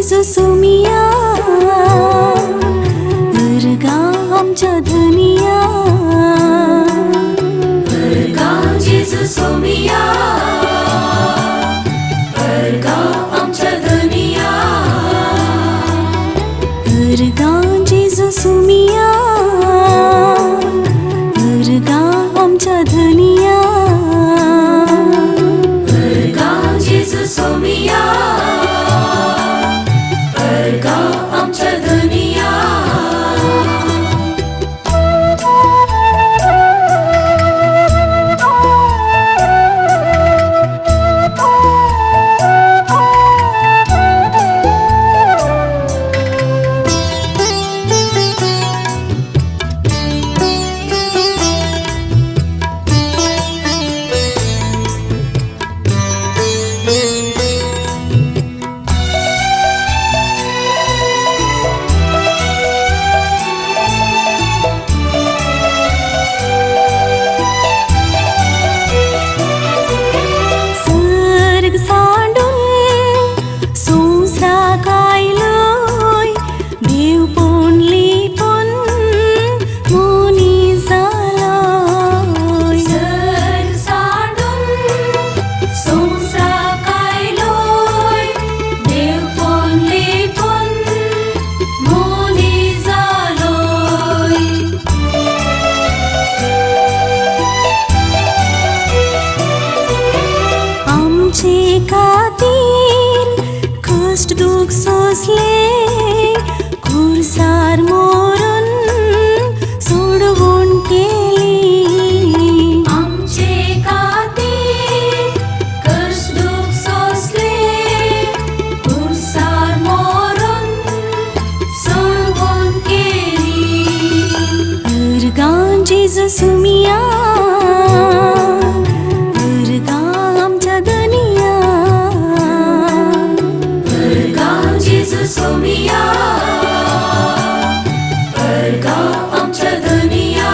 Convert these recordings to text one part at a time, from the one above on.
जेजू सोमिया भरगा आमच्या धनिया भरगा जेजू सोमिया भरगा आमच्या धनिया भरगा जेजू सोमिया भरगा आमच्या धनिया भरगा जेजू सोमिया भरगा आमच्या धनिया कष्ट दुःख सोसले खुरसार मोरून सोडवून केली आमचे खातीर कष्ट दुःख सोसले खुरसार मोरून सोडवून केली भरगा जेजू सोमिया भरगा आमच्या धनिया जेजू सोमिया भरगा आमच्या धनिया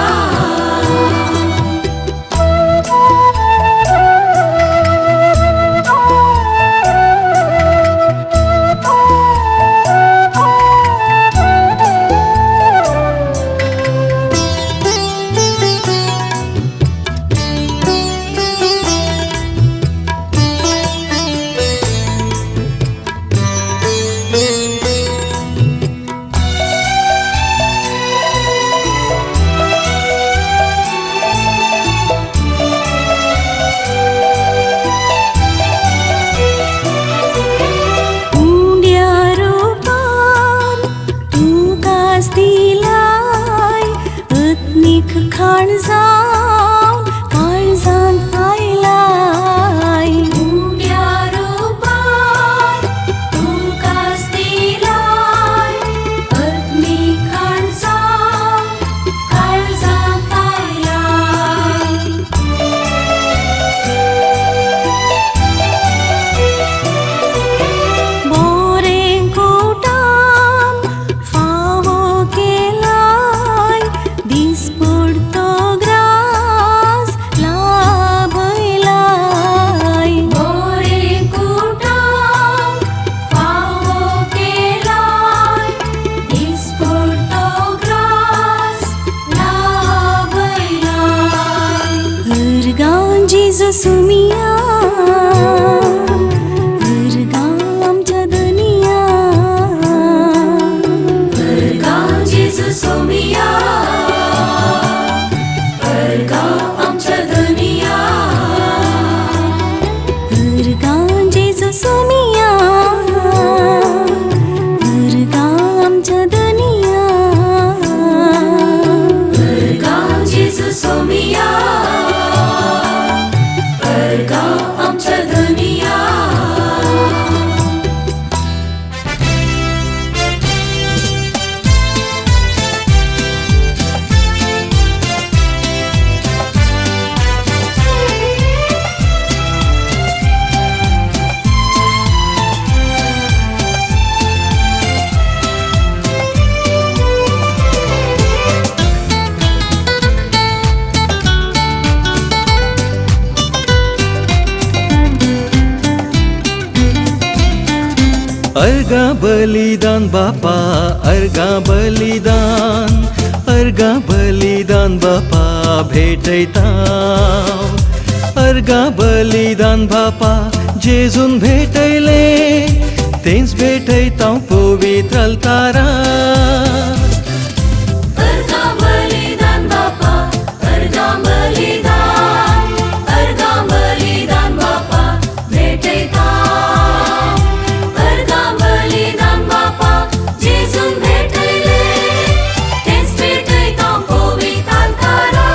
काळजां काळजांत आयलाय उंड्या रूपान तुमकांच दिलाय अग्नी काळजां काळजांत आयलाय बोरें कोटाम फावो केलाय दिसपडतो जेजू सोमिया भरगा आमच्या धनिया भरगा जेजू सोमिया भरगा आमच्या धनिया भरगा जेजू सोमिया भरगा आमच्या धनिया भरगा जेजू सोमिया भरगा आमच्या धनिया अर्गा बलिदान बापा अर्गा बलिदान बापा भेटैता अर्गा बलिदान बापा जेजून भेटैले तेच भेटैता पवित्र अल्तारा अर्गा बलिदान बापा अर्गा बलिदान बापा भेटैता अर्गा बलिदान बापा जेजून भेटैले तेच भेटैता पवित्र अल्तारा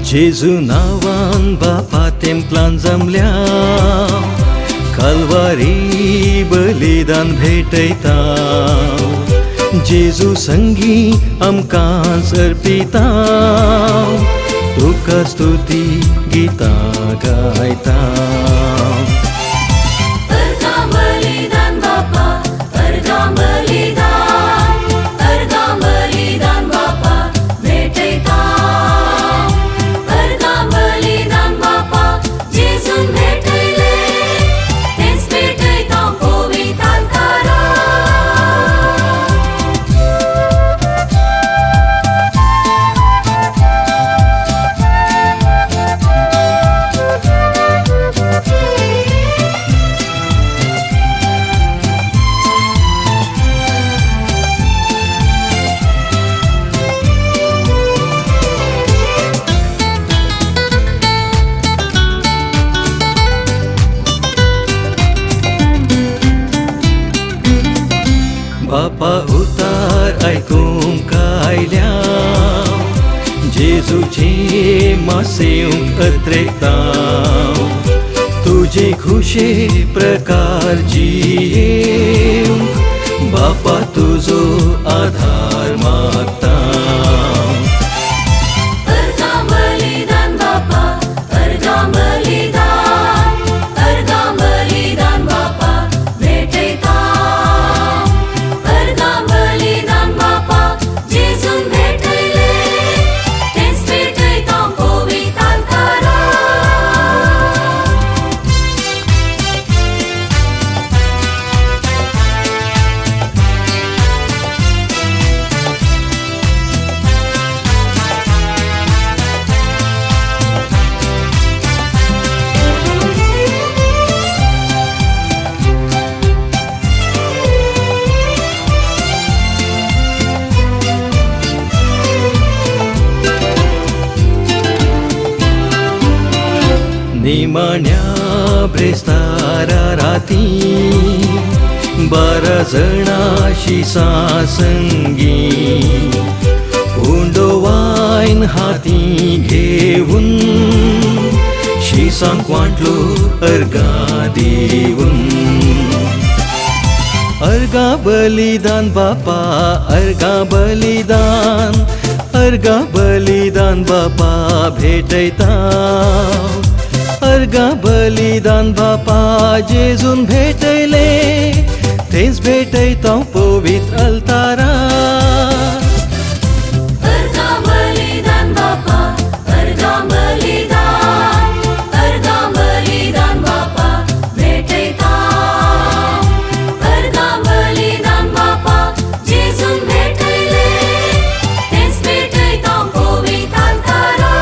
जेजू नावान बापा तेंपलान जमल्या कल्वारी बलिदान भेटैता जेजू संगी आमकां अर्पिता तुका स्तुती गिता गायता अर्गा बलिदान बापा अर्गा बलिदान बापा भेटैता अर्गा बलिदान बापा जेजून भेटैले तेच भेटैता पवित्र अल्तारा बापा उतार ऐकूंक आयल्या जेजूचे मासेऊंक अत्रेता तुझे खुशे प्रकारची येऊंक बापा तुझो आधार मागता अर्गा बलिदान बापा अर्गा बलिदान बापा भेटैता अर्गा बलिदान बापा जेजून भेटैले तेच भेटैता पवित्र अल्तारा निमाण्या ब्रेस्तारा राती 12 जणांशी संगी उंडो वाईन हाती घेऊन शिसांक वाटलो अर्गा दिवून अर्गा बलिदान बापा अर्गा बलिदान बापा भेटैता अर्गा बलिदान बापा जेजून भेटैले तेच भेटैता पवित्र अल्तारा अर्गा बलिदान बापा अर्गा बलिदान बापा भेटैता अर्गा बलिदान बापा जेजून भेटैले तेच भेटैता पवित्र अल्तारा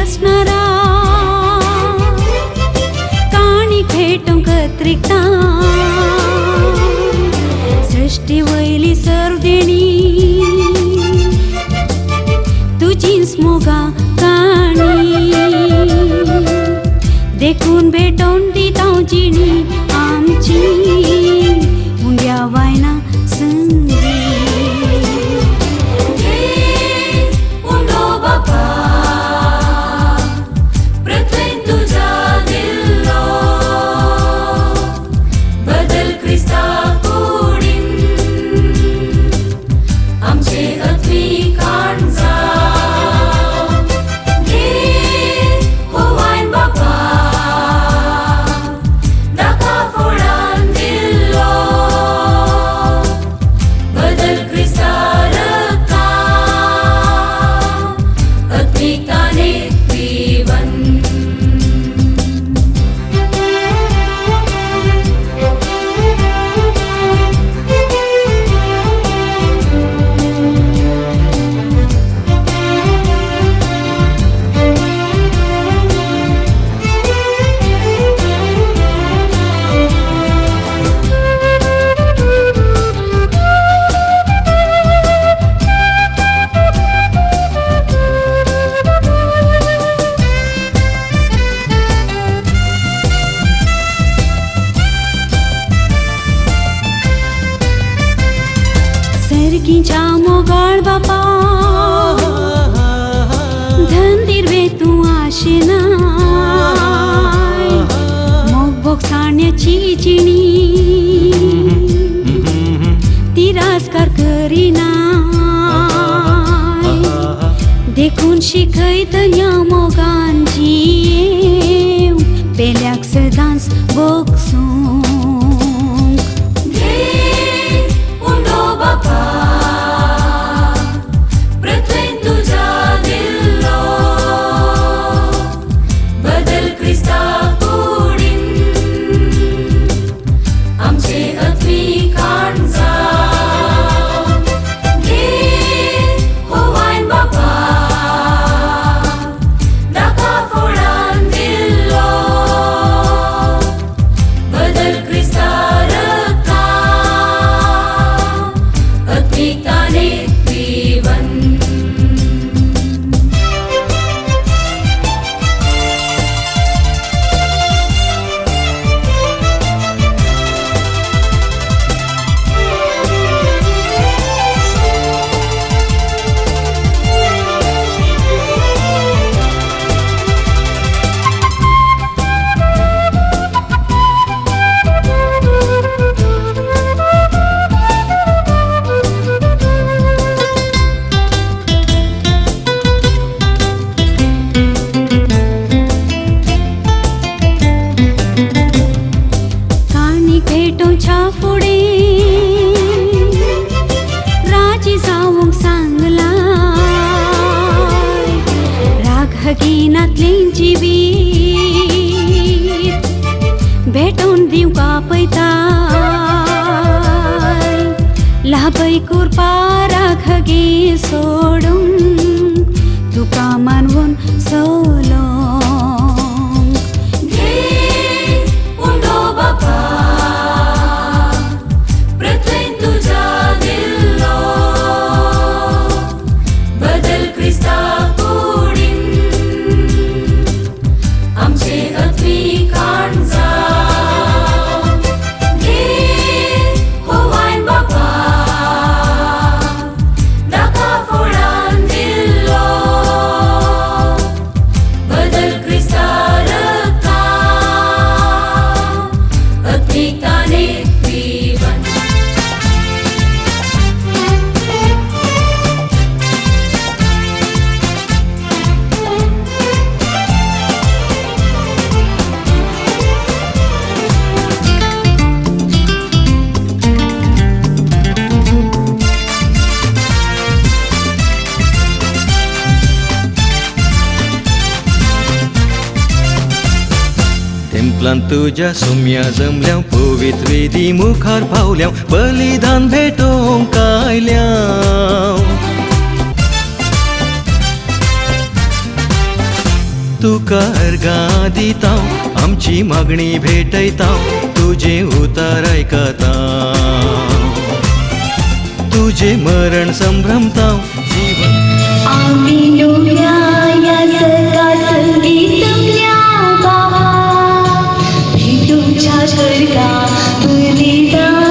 असणारा काणी भेटून कत्रिकता सृष्टी वैली सर्व देणी तुझीच मोगा काणी देखून भेटून दिता जिणी आमची मुंग्या वायना संगी सर्गीच्या मोगाळ बापा धंदिरवे तू आशेना मोग भोग सांडण्याची चिणी तिरस्कार करीना देखून शिकयत या मोगांची पेल्याक सदांच बोगसूंक हकीनातलें जिवीत भेटून दिवका पळयताय लाभय कुरपाराक हगे सोडून तुका मानवून सोलोंक तेंपलान तुझ्या सुम्या जमल्या पवित्र वेदी मुखार पावल्या बलिदान भेटोंक आयल्या तुका अर्गा दिताव आमची मागणी भेटयताव तुझे उतार ऐकता तुझे मरण संभ्रमताव जीवन आम्ही डोळ्या या सका संगीतम्या बाबा भेटूच्या स्वर्गा बलिदान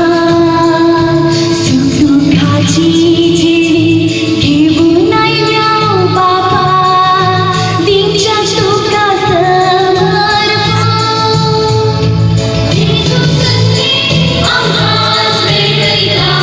सुखदुःखाची झेली घेऊन आयल्या बाबा दिनच्या तुका समर्पण भेटू संगीत आम्हास भेटयता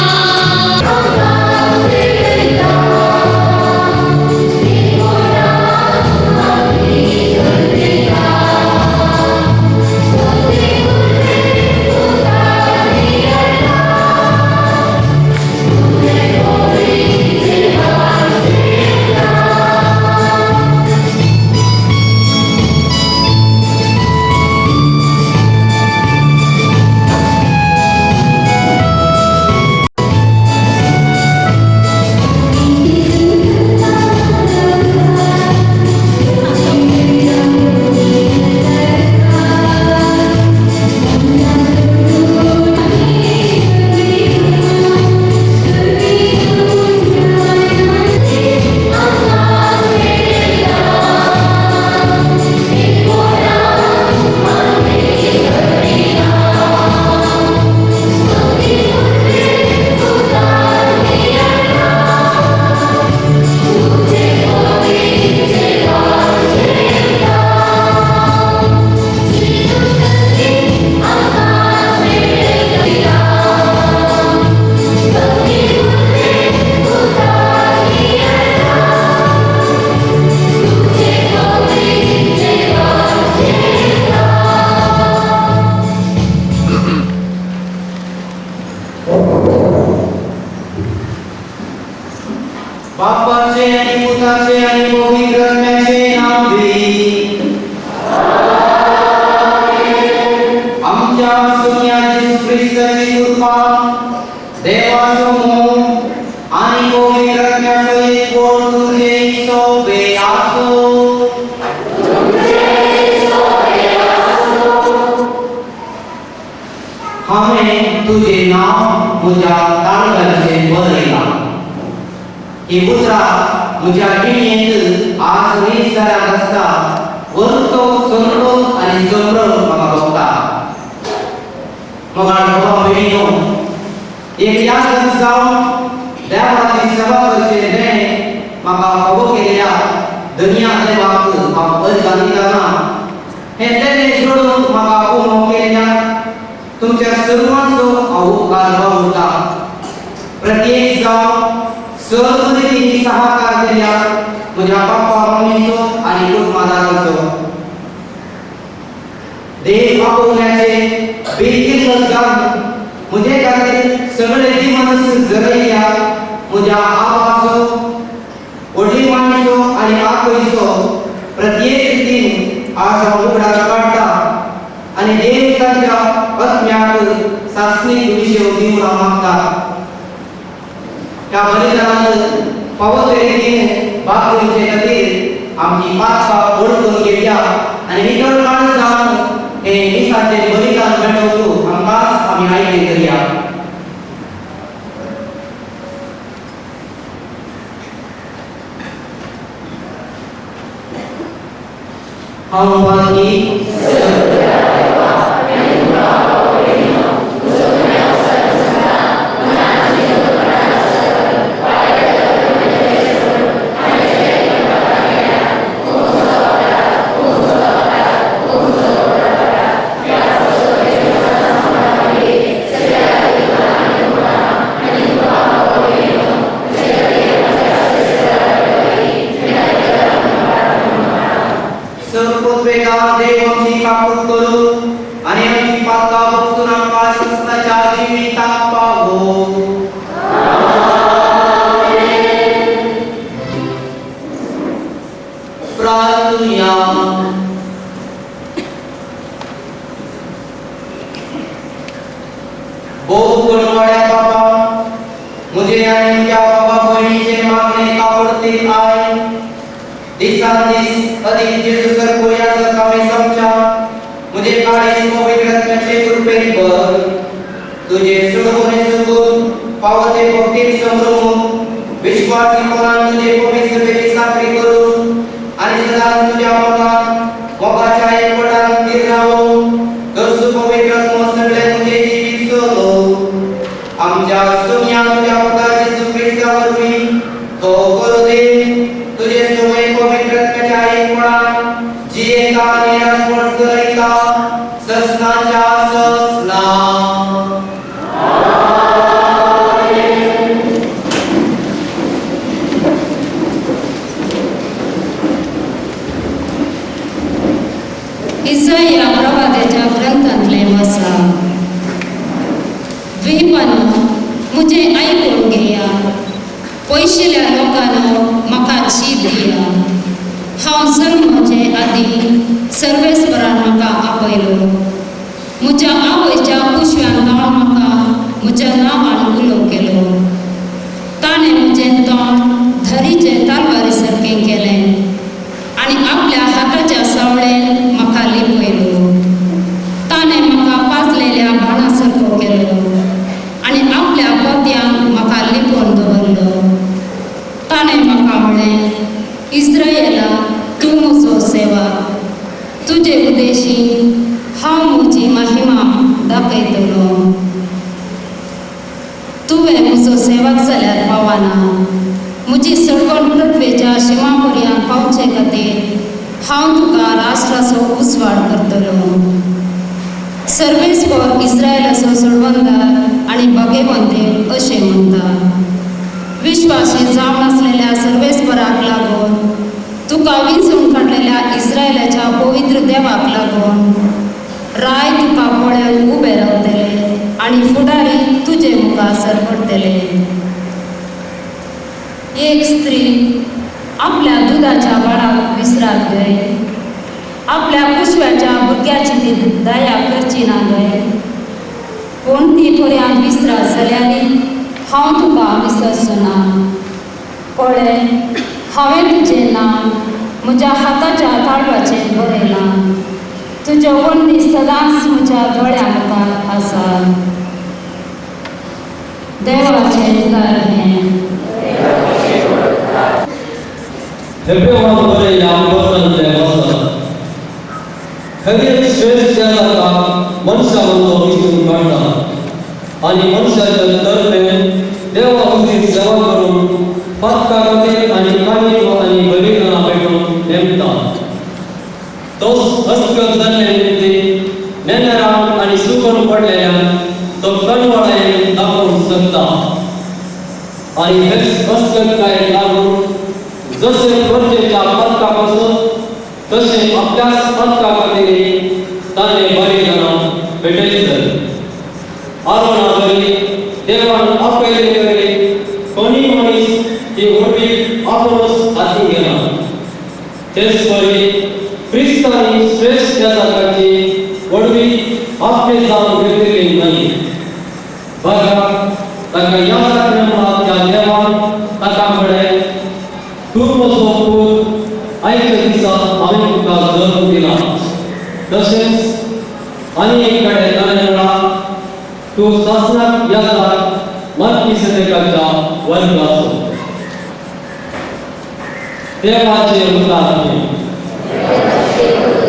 बापाचे आणि पुत्राचे आणि पवित्र आत्म्याचे नाव दे आमच्या सोन्या येशू ख्रिस्ताची कृपा देवाचो मोह आणि पवित्र आत्म्याचो एक गोड तुझे सोबे आसो हमें तुझे नाव मुझ्या ताळगाचे बरयला ही उतरा मुझ्या गिणयेंत आज निसराक आसता वरतो संतोष आनी संभ्रम म्हाका भोगता मोगाळ भावा भयणीनो एक याद जावन देवाची सेवा करचे देणे म्हाका खबर केल्या दुनिया देवाक हांव अर्ज दिताना हे देणे सोडून म्हाका आपोवन केल्या तुमच्या सर्वांचो हांव उपकार मानता प्रत्येक जावन सहृदयीने सहकार केल्या म्हज्या बाप्पा मम्मीचो आनी कुटुंबादारांचो देव आपोवण्याचे बेगीन जावन म्हजे खातीर सगळे दिवस जगयल्या म्हज्या आबाचो वडीलपणीचो आनी आकयचो प्रत्येक रितीन आज हांव उगडास काडटा आनी देव तांच्या आत्म्याक सासणीक विशय दिवून हांव मागता त्या बलिदानात फावो तरेन भाग घेवचे खातीर आमची पातकां ओळखून घेवया आनी नितळ काळ जावन हे निसाचे बलिदान मेळोवंक आमकांच आमी आयले करया हांव मागी दिसान दीस अधिक जेसु सर कोरिया कामे समचा मुझे काळे पवित्र रत्नाचे कृपेने भर तुझे सुडवणे सुगुण पावते भक्ती संभ्रम विश्वासी कोणाला तुझे पवित्र सभेची साखरी करून आणि सदा तुझ्या मनात मोगाच्या एक पटात स्थिर राहो तर सुपवित्र सगळे तुझे जीवित सोलो आमच्या सुन्या तुझ्या पुत्र येशू ख्रिस्तावरवी तो करू दे तुझे सोय पवित्र रत्नाच्या एक पटात जी एका निरास्पद सरिता ससनाच्या ससना इसाया प्रवाद्याच्या ग्रंथांतले वसा द्वीपानो मुझे ऐकून घेया पयशिल्ल्या लोकांनो म्हाका शीत दिया हांव जल्माचे आदी सर्वेस्परान म्हाका आपयलो म्हज्या आवयच्या कुशव्यान लावन म्हाका म्हज्या नांवान उलो केलो ताणें म्हजें तोंड धरीचे तालवारी सारकें केलें आनी आपल्या हाताच्या सावळेन म्हाका लिपयलो ताणें म्हाका पाजलेल्या बाणा सारको केलो आनी आपल्या पोत्यान म्हाका लिपोवन दवरलो ताणें म्हाका म्हळें इस्रायेला तूं म्हजो सेवक तुजे उद्देशी हांव म्हजी महिमा दाखयतलो तुवें म्हजो सेवक जाल्यार पावना म्हजी सडवण पृथ्वेच्या शिमा पर्यंत पावचे खातीर हांव तुका राष्ट्राचो उजवाड करतलो सर्वेस्पर इस्रायलाचो सोडवंदार आनी भगेवन देव अशें म्हणटा विश्वासी जावन आसलेल्या सर्वेस्पराक लागून तुका विंचून काडलेल्या इस्रायलाच्या पवित्र देवाक लागून राय तुका पळोवन उबे रावतले आनी फुडारी तुजे मुखार सरपडटले एक स्त्री आपल्या दुधाच्या बाळाक विसरात गय आपल्या कुशव्याच्या भुरग्याची ती दया करची ना गय पूण ती पर्यंत विसरात जाल्यार हांव तुका विसरचो ना कळ्ळे हांवें तुजें नांव म्हज्या हाताच्या ताळवाचेर बरयलां तुज्यो वंडी सदांच म्हज्या दोळ्या मुखार आसा देवाचें उदार हें हेब्रेवांक बरयल्या ग्रंथांतले वचन खरी श्रेष्ठ जाता मनशाचो विसरून काडटा आनी मनशाच्या तर्फेन देवा खातीर सेवा करून पातका खातीर आनी काणयो आनी बलिदानां पेटोवन नेमता तो हस्तगत जाल्ले व्यक्ती नेनेराम आनी सुकून पडलेल्यान तो कणवळेन दाखोवंक शकता आनी हे हस्तगतायेक लागून जसे प्रजेच्या पदका पासून तसे आपल्याच पदका खातीर ताणें बलिदानां पेटयतले आरोना बरी देवान आपयले करी कोणी मनीस ती वडवी आपुणूच हाती घेना तेच परी क्रिस्तांनी श्रेष्ठ जाताची वडवी आपले जावन घेतलेली नाही बघा ताका या कार्यक्रमात त्या देवान ताका म्हळें तूं म्हजो पूत आयच्या दिसा हांवें तुका जल्म दिला तशेंच आनी एक कडेन ताणें म्हळां तूं सासणाक येतात मल्कीसेदेकाच्या वर्गाचो देवाचे उदाहरण Alleluia.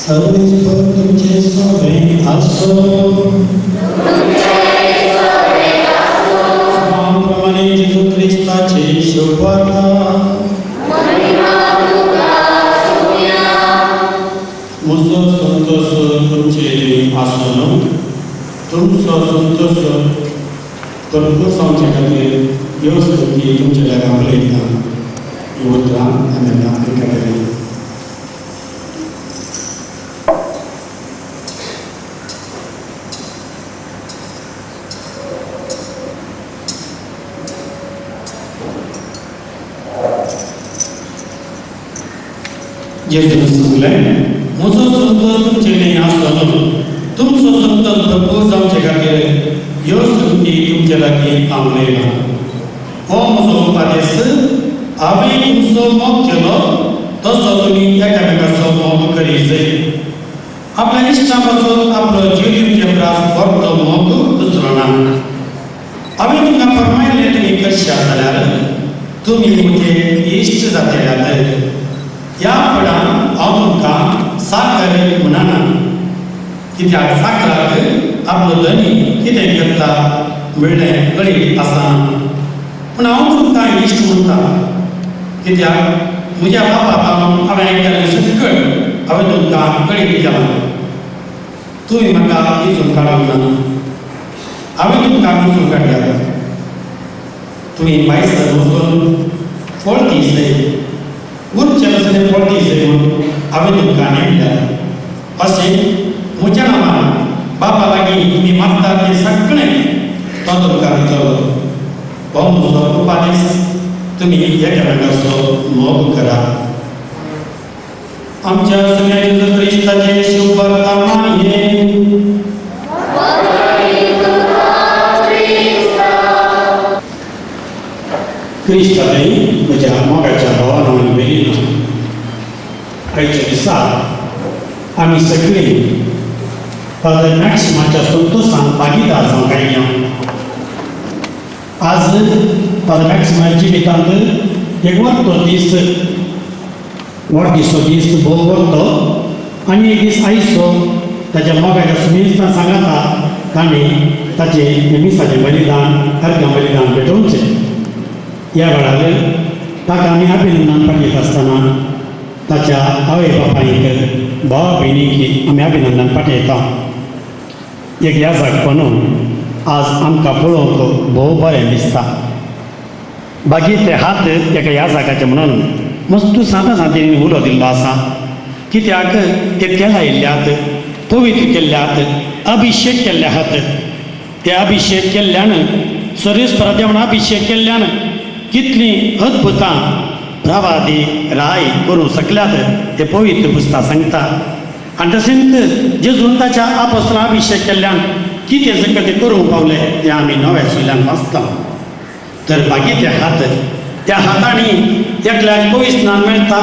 सर्वेश्वर तुमचे सोबे असो. प्रमाणे येशू ख्रिस्ताचे शुभवार्ता. मुसो संतोष तुमचे आसनो. तुमचो संतोष भरपूर जावचे खातीर ह्यो संगती तुमच्या जागा उलयता. ह्यो उतरां आमी आयकतली. येशून सांगलें, म्हजो संतोष तुमचे आसनो. तुमचो संतोष भरपूर जावचे खातीर ह्यो संगती तुमचे लागीं हांव उलयलां. हो म्हजो उपदेश हांवें तुमचो मोग केलो तसो तुमी एकामेकाचो मोग करीत जाय. आपल्या इश्टा पासून आपलो जीव दिवचे परस व्हडलो मोग दुसरो ना. हांवें तुमकां फरमायलें तुमी करशा जाल्यार तुमी म्हजे इश्ट जातल्यात. ह्या फळान हांव तुमकां साकर म्हणना, कित्याक साकराक आपलो धनी कितें करता म्हणलें कळीत आसा. पूण हांव तुमकां इश्ट म्हणटा, कित्याक म्हज्या बापायन हांवें आयकलें सगळें हांवें तुमकां कळीत केलां. तुमी म्हाका वेंचून काडूंक ना, हांवें तुमकां वेंचून काडल्यात. तुमी भायसर वचून फळ दीस जाय, उच्च असलें फळ दीस जाय म्हूण हांवें तुमकां नेमल्यात. अशें म्हज्या नांवान बापा लागीं तुमी मागतात तें सगळें तो तुमकां दितलो. हो म्हजो उपदेश तुमी एकामेकाचो मोग करा. आमच्या सगळ्या येशू ख्रिस्ताचे शुभवार्ता मानये. क्रिस्तांतय म्हज्या मोगाच्या भावान आनी भयणींनो, आयच्या दिसा आमी सगळीं फादर मॅक्सिमाच्या संतोशान भागीदार जावंक आयल्या. आज फादर मॅक्सिमाच्या जिवितांत एक व्हडलो दीस, वाडदिवसो दीस भोव व्हडलो. आनी एक दीस आयचो ताच्या मोगाच्या सुमेस्तान सांगता ताणें ताचें मिसाचें बलिदान, अर्घ्य बलिदान पेटोवचें. ह्या वेळार ताका आमी अभिनंदन पाठयता आसतना ताच्या आवय बापायक, भावा भयणीक आमी अभिनंदन पाठयता. एक याजक म्हणून आज आमकां पळोवंक भोव बरें दिसता. बाकीचे हात एका याजकाचे म्हणून मस्तू सादा सादीन उलो दिल्लो आसा. कित्याक ते तेल आयिल्ल्यात, पवित्र केल्ल्यात, अभिशेक केल्ले आहात. ते अभिशेक केल्ल्यान, सर्वेस्परा देवान अभिशेक केल्ल्यान कितलीं अद्भुतां प्रवादी राय करूं शकल्यात ते पवित्र पुस्तकां सांगता. आनी तशेंच जेजून ताच्या आपोस्तलां अभिशेक केल्ल्यान कितें जगत ते करूंक पावले तें आमी नव्या शिलान वाचता. तर बाकीचे हात, त्या हातांनी एकल्याक पवित्र स्नान मेळटा,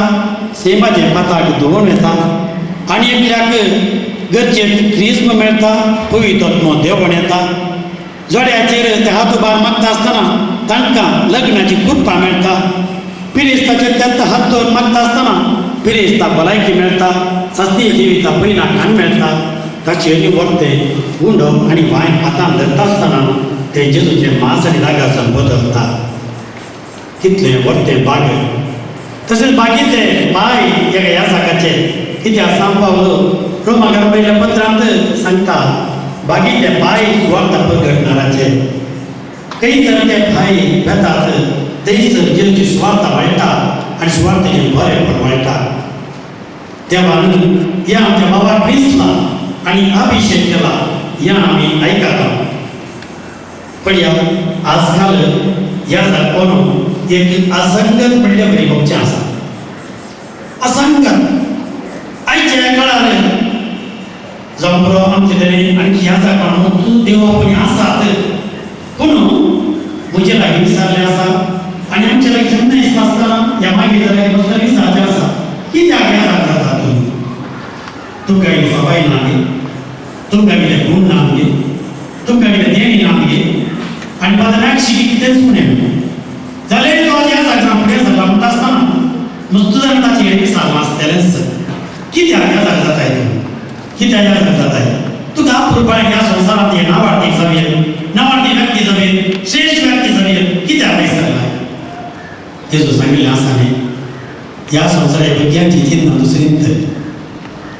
सेमाचें पाताक धुवून येता. आनी एकल्याक गरजेक क्रिस्म मेळटा, पवित्र आत्मो देवण येता. जोड्याचेर ते हात उबार मागता आसतना तांकां लग्नाची कृपा मेळटा. पिरिस्ताचेर तेंत हात दवरून मागता आसतना पिरिस्ता भलायकी मेळटा, सस्ती जिविता पयला खाण मेळटा. ताचे वर्ते उंडो आनी वायन हातान धरता आसतना ते जेजूचे मांस आनी रागासन बदलता. कितलें वर्ते बाग. तशेंच बाकीचे पांय एका याजकाचे, कित्याक सांग पावलो रोमाकार पयल्या पत्रांत सांगता बाकीचे पांय सुवार्ता प्रगटणाराचे. थंयसर ते पांय वेतात, थंयसर जेजूची सुवार्ता वाळटा आनी सुवार्थेचें बरेंपण वाळटा. देवान ह्या आमच्या बाबाक दिसला आनी अभिशेक केला ह्या आमी आयकता. पळया आजकाल ह्या जागोन एक असंगत म्हणल्या बरी भोगचें आसा. असंगत आयच्या काळार जावं बरो आमचे तरेन आनी ह्या जागोन देवापणी आसात, पूण म्हजे लागीं विचारलें आसा आनी आमचे लागीं केन्ना दिसता आसतना ह्या मागीर जाल्यार दुसऱ्या विचारचें आसा कित्याक ह्या जाता तुमी? तुमकां कितें सवाय ना गे, तुमकां कितें गुण ना गे, तुमकां कितें देणी ना गे. आनी बाजाराक शिकी कितेंच म्हणे जाल्यार तो ह्या जागा फुडें सरला म्हणटा आसतना नुस्तें जाण ताचेर विचारलां आसतलेंच कित्याक ह्या जाता जाताय. कित्याक जाता आहे तुका पुरपाय ह्या संवसारांत हे नावार्थी जमेल नावार्थी व्यक्ती जमेल श्रेष्ठ व्यक्ती जमेल कित्याक विसरला जेजू सांगिल्लें आसा न्ही ह्या संवसाराच्या भुरग्यांची चिंतना दुसरीच तरी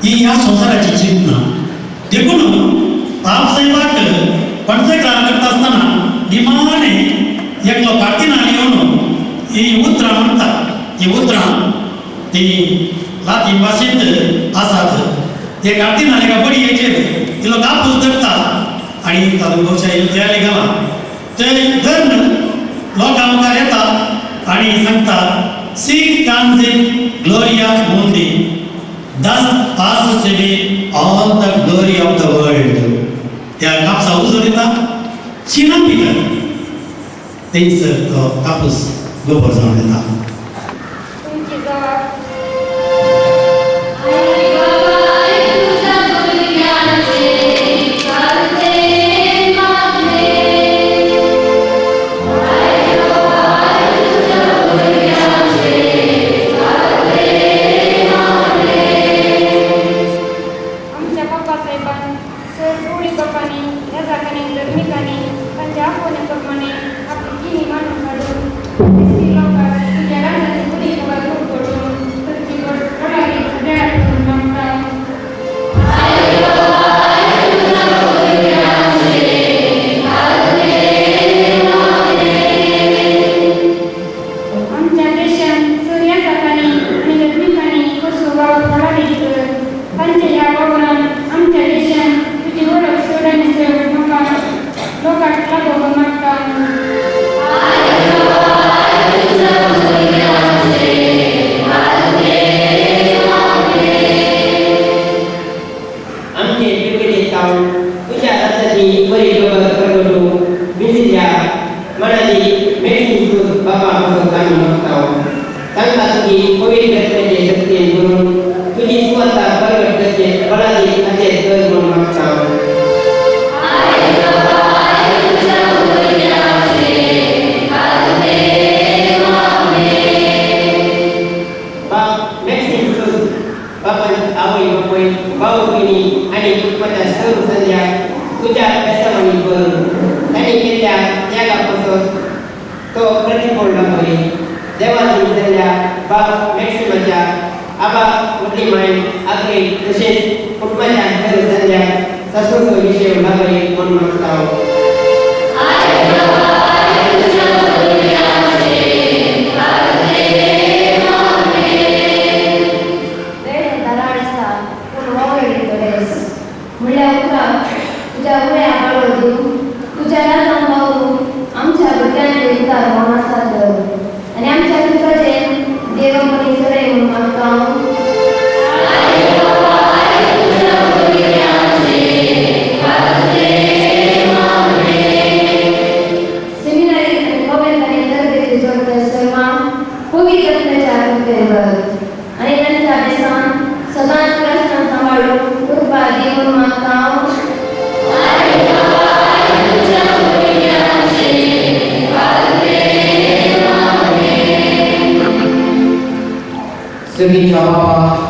ही ह्या संवसाराची चिंतना देखून आपसाहेबाक पंचक्रांत करता आसतना निमाणे एकलो कार्दिनाल येवन ही उतरां म्हणटा ही उतरां ती लातीन भाशेंत आसात ते कार्दिनाल एका बडयेचेर इल्लो कापूस धरता आनी तातूंत गोंयच्या इतिहास घाला ते धरून लोकां मुखार येता आनी सांगता सिक ट्रांसिट ग्लोरिया मुंदी thus passes away all the glory of the world. त्या कापसा उजो दिता शिना पिकर तेच कापूस गोबर जावन येता सगळींच्या बाबा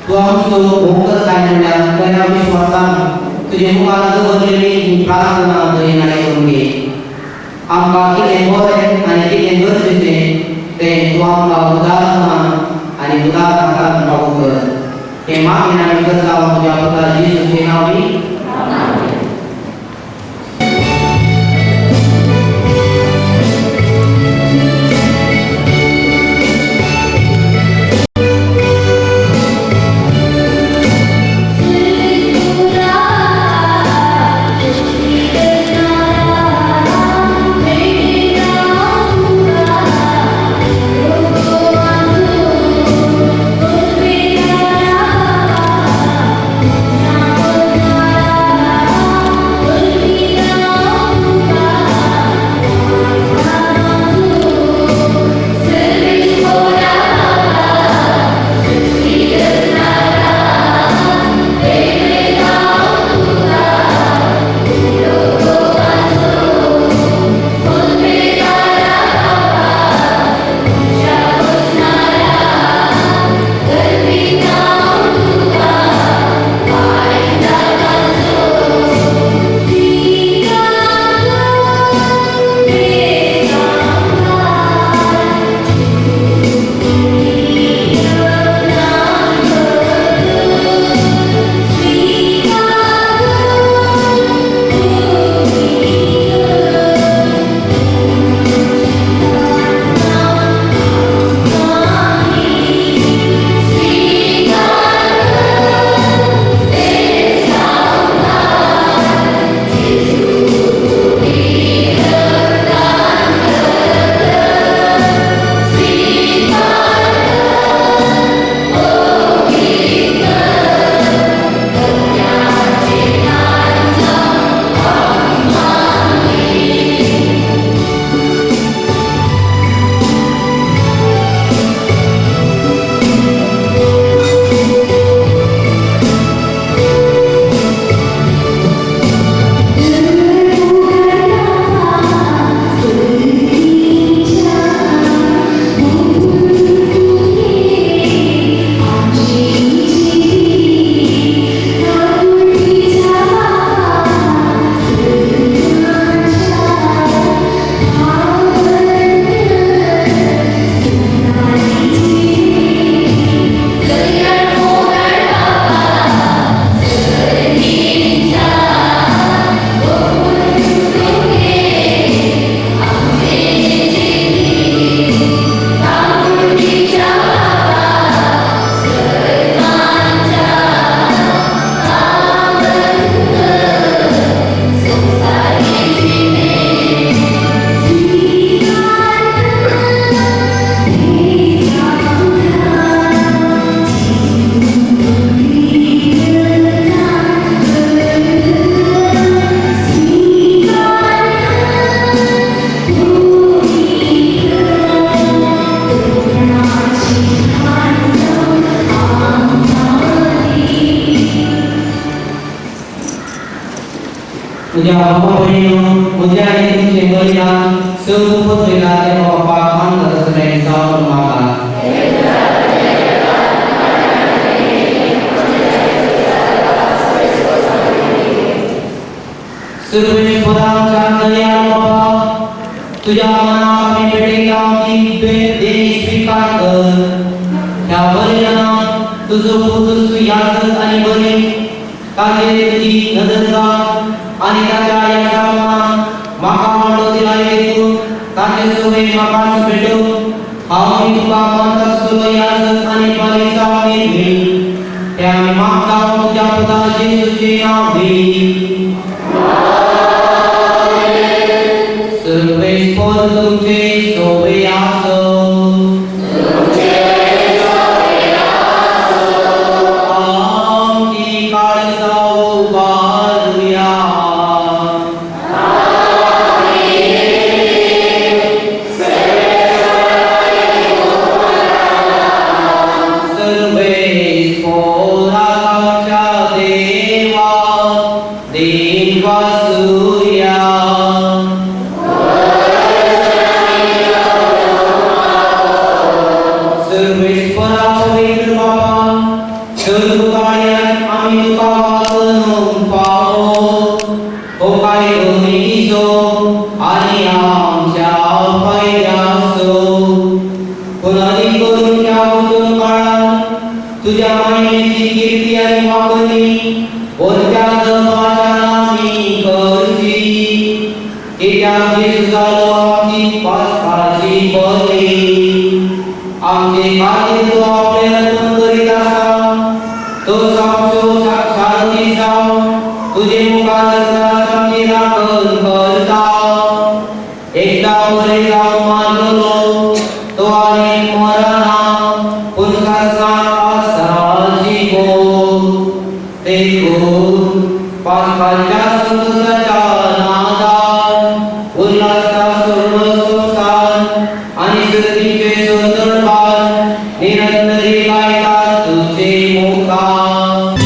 तू आमचो भोंगत काय म्हणल्यार बऱ्या विश्वासान तुजे मुखार दवरलेली ही प्रार्थना दयनाय करून घे आमकां कितें बरें आनी कितें गरजेचें तें तूं आमकां उदारपणान आनी उदार हातान ठाऊक कर हें मागणें आमी करता तुज्या पुता जेजूचे नांवांनी तुझ्या बाबा बहिणीनो मुझ्या आणि तुमचे बलिदान सर्वोपत वेळा देवा बाप्पा मान करत जाऊन मागा सर्वेश्वराच्या दयाळू बाबा तुझ्या मनात मी पेटेला की देणी स्वीकार कर ह्या बलिदानात तुझं पुत्र याजक आणि बली ताजे तुझी नजरगाह आणि त्याच्या यशामाना माका वाढो दिला येतो ताजे सोबे माका भेटो हाव मी तुका म्हणतात सोबे याजक आणि बलीचा मी त्या मागचा तुझ्या पुता येशूचे नाव घे सर्वेश्वर तुमचे सोबे असो आमची काळजा उभारूया सर्वेश्वराच्या देवा देवा सूर्या तुझ्या महिन्याची कीर्ती आणि वापरणी कोणत्या जमानामी करची त्या झालो आमची पाचकाळची बली आमचे कार्य तो आपले अर्पण करीत असा तो साक्षो साक्षाती जाव तुझे मुखात आमची राखण करता एकदा वरे जाऊन मानलो तो आणि मरणा पुनः पाचकाच्या संतोषाच्या नादात उल्हासाचा सर्वसंस्थान आणि सृष्टीचे सुंदरपान निरंतरी गायतात तुझे मुखान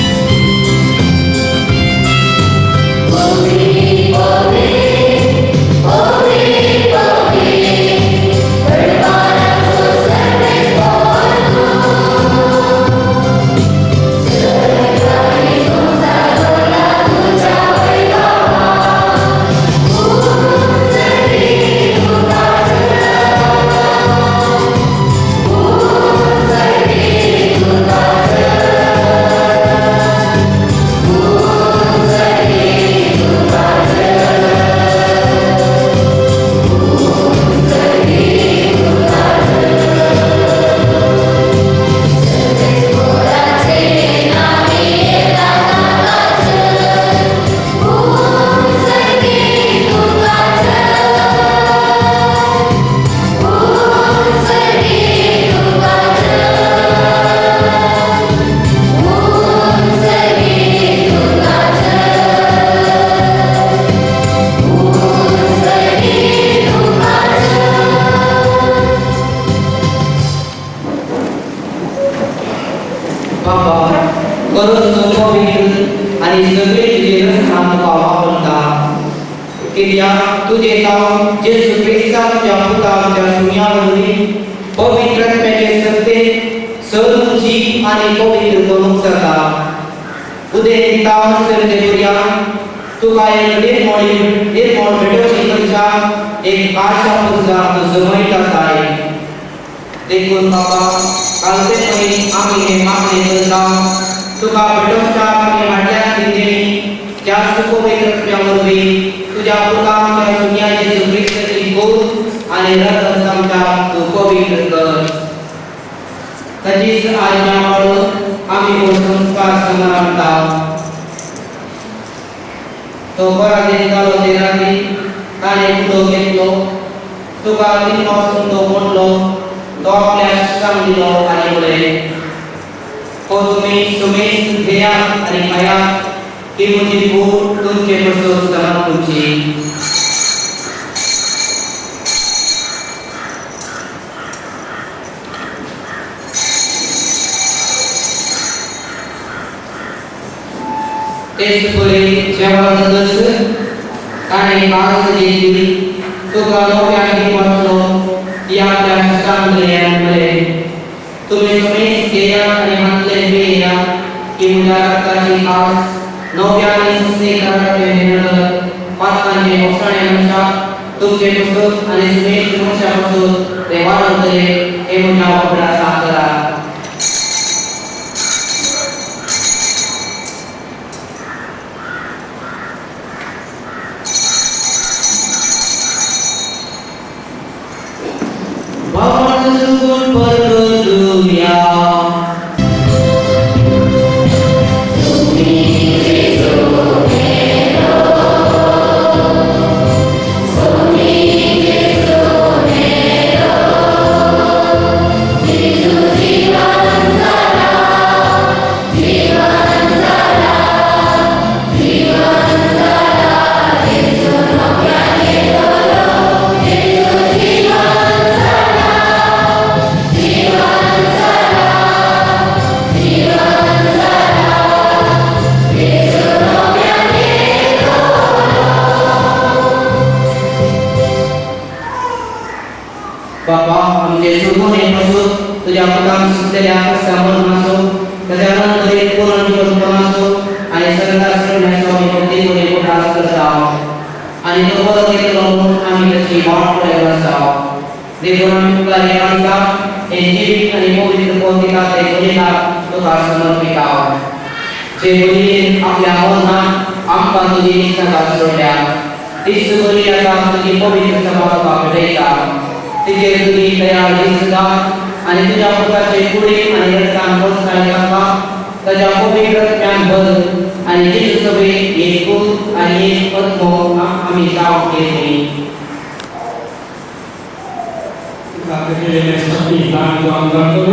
आणि सगळे तुझे रसनाम पावा तुझे नाव येशू ख्रिस्ताच्या पुत्राच्या शून्यावरील पवित्र आत्म्याचे सत्य सर्वची आणि पवित्र करून जाता उदय तावस करते पुर्या तू काय निर्मळ भेटवची करता एक आशा पुरता जमयता आहे देखून बाबा कालतेपणी आम्ही हे मागणे करता तुका भेटवच्या आम्ही हाडल्या दिले त्या सुपवित्र आत्म्यावरवी तुझ्या पुत्राच्या शून्याचे ख्रिस्ताची गोड आणि रक्त आमच्या तू पवित्र कर तशीच आज्ञा पाळून आम्ही संस्कार समारंभता तो पराधीन झालो ते रात्री ताने पुढो घेतलो तुका दिनपासून तो म्हणलो तो आपल्या श्रम दिलो आणि बोले हो तुम्ही घ्या आणि खाया की मुझी भूक तुमचे प्रसव समान तुमची तेच पुरे जेव्हा आणि भारताची तुका नव्या दिवसलो या आपल्या शास्त्रांमध्ये तुम्ही केया आणि म्हटले बेया की मुला रक्ताची आस नव्याने सुस्ते कराटे निर्णय पात्रांचे मोक्षाने तुमचे पुस्तक आणि सुमेश मोक्षापासून ते वाढवते हे मुला आपला Sakhara Bapak Tuhan berdunia. Bapa, आमचे सुगुणे असो तुझ्या मुखान सुचलेल्या समोर असो गजानन मध्ये पूर्ण दिवसपण असो आणि सगळ्या सर्वांच्या भक्ती कोणी मोठा करताव आणि तो परत येतो आम्ही त्याची वाट पडायला असाव देवान तुला लेखांचा हे जीवित आणि पवित्र पौतिका ते कोणीला तुका समर्पिताव जे बोली आपल्या मनात आमका तुझी निष्ठा सोडल्या तीच बोली आता तुझी पवित्र सभा तुका भेटायचा तिचे तुझी तयार दिसता आणि तुझ्या पुत्राचे पुढे आणि रक्तान बसकाय करता त्याच्या पवित्र ज्ञान बल आणि जिस सभे एक दूत आणि एक पद्म आम्ही साव केले केलेल्या साठी दान करतो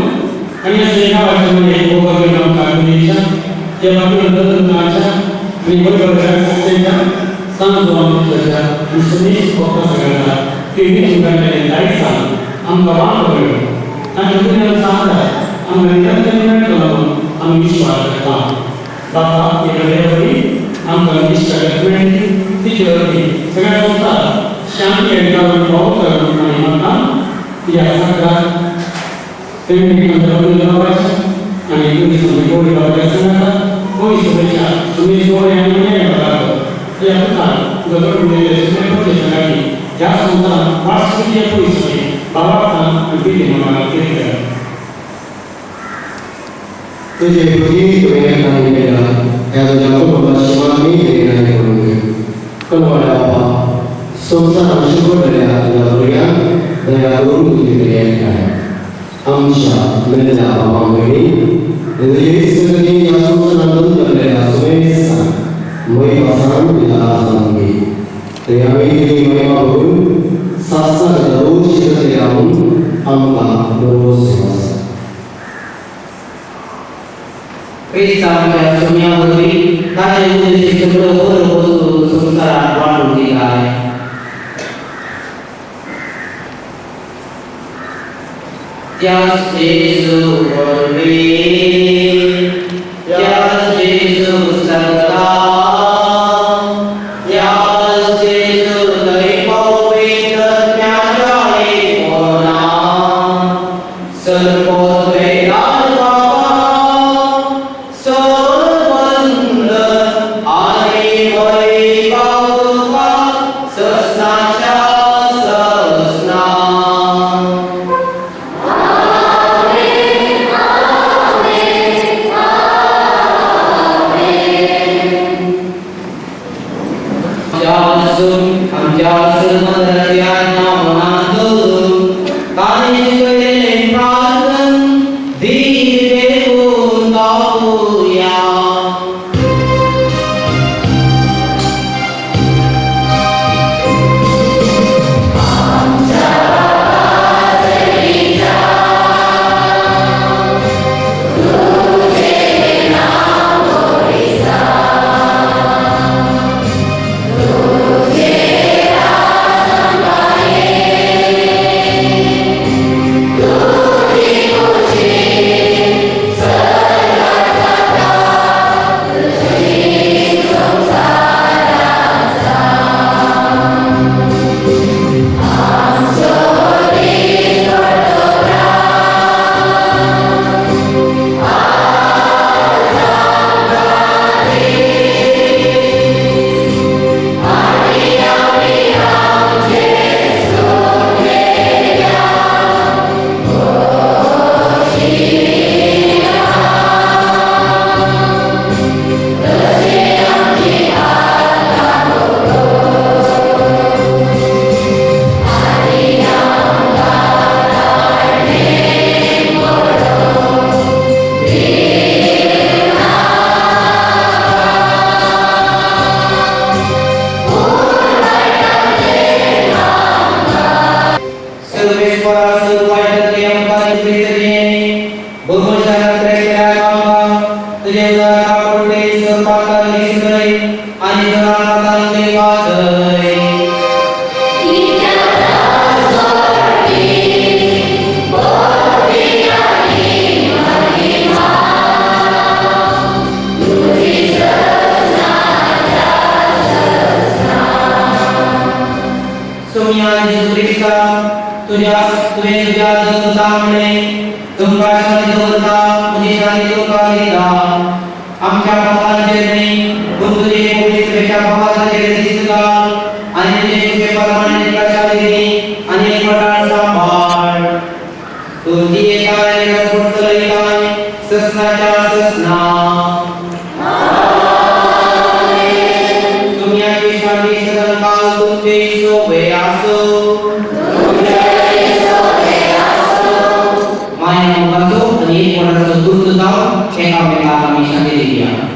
आणि असे एका वाक्यामध्ये ओघळून काढण्याच्या त्या वाक्यानंतरच्या विभक्तीच्या सांगतो आमच्या विसनी फक्त सगळ्यांना की मी तुमच्याकडे जायचा आमचा वाद करू आणि तुम्ही सांगा आम्ही निरंतर करून आम्ही विश्वास करता बाबा एवढी आमचा निष्ठा करण्याची तिच्यावरती सगळ्या संस्था शांती आणि पाऊस करून आणि म्हणता या सगळ्यात त्यांनी आणि तुम्ही समजा गोळी बाबा सांगा कोणी शुभेच्छा तुम्ही गोळी आणि नाही करता या प्रकार गवर्नमेंट या संस्था वास्तविक परिस्थिती बाबा अगदी मला केलं तुझे बुद्धि तुम्हें खाने मिला या तो जाओ बाबा शिवानी देना है करोगे कल वाला बाबा संसार शुक्र दया दया दया गुरु तुझे दया है amsha menela बाबा मेरी ये सगळे या संसार नंतर दया सुमेसा मैं पासान दिला सांगे ते आम्ही महिमा बघून सासा दररोज शिकत राहून आमका दररोज सेवा Kristus दुनियावरती काय उद्देश सगळं वस्तू संसारात वाढून दिला आहे त्यास येशू बोलवे त्यास येशू सत्ता त्यास येशू लय पवित्र ज्ञानाने होना सर्वोत्तम Amen. पाताळातली सुरई आणि जरा पाताळातले वादळ तुझ्या आमच्या भावाचे तुझे पुलिसच्या भावाचे दिसला आणि तुझे परमाने प्रशासनी आणि पटाळ सांभाळ तुझी एका ससनाच्या ससना दुनियाची शांती सदाकाळ तुमचे शोभे असो माया मुखाचो आणि एक कोणाचो दूर जाऊन एकामेकाला आम्ही शांती दिली आहे.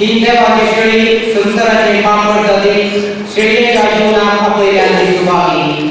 हिंदवाची शेळी संसाराचे पापड जाते शेळीच्या जीवनात आपल्याची सुभागी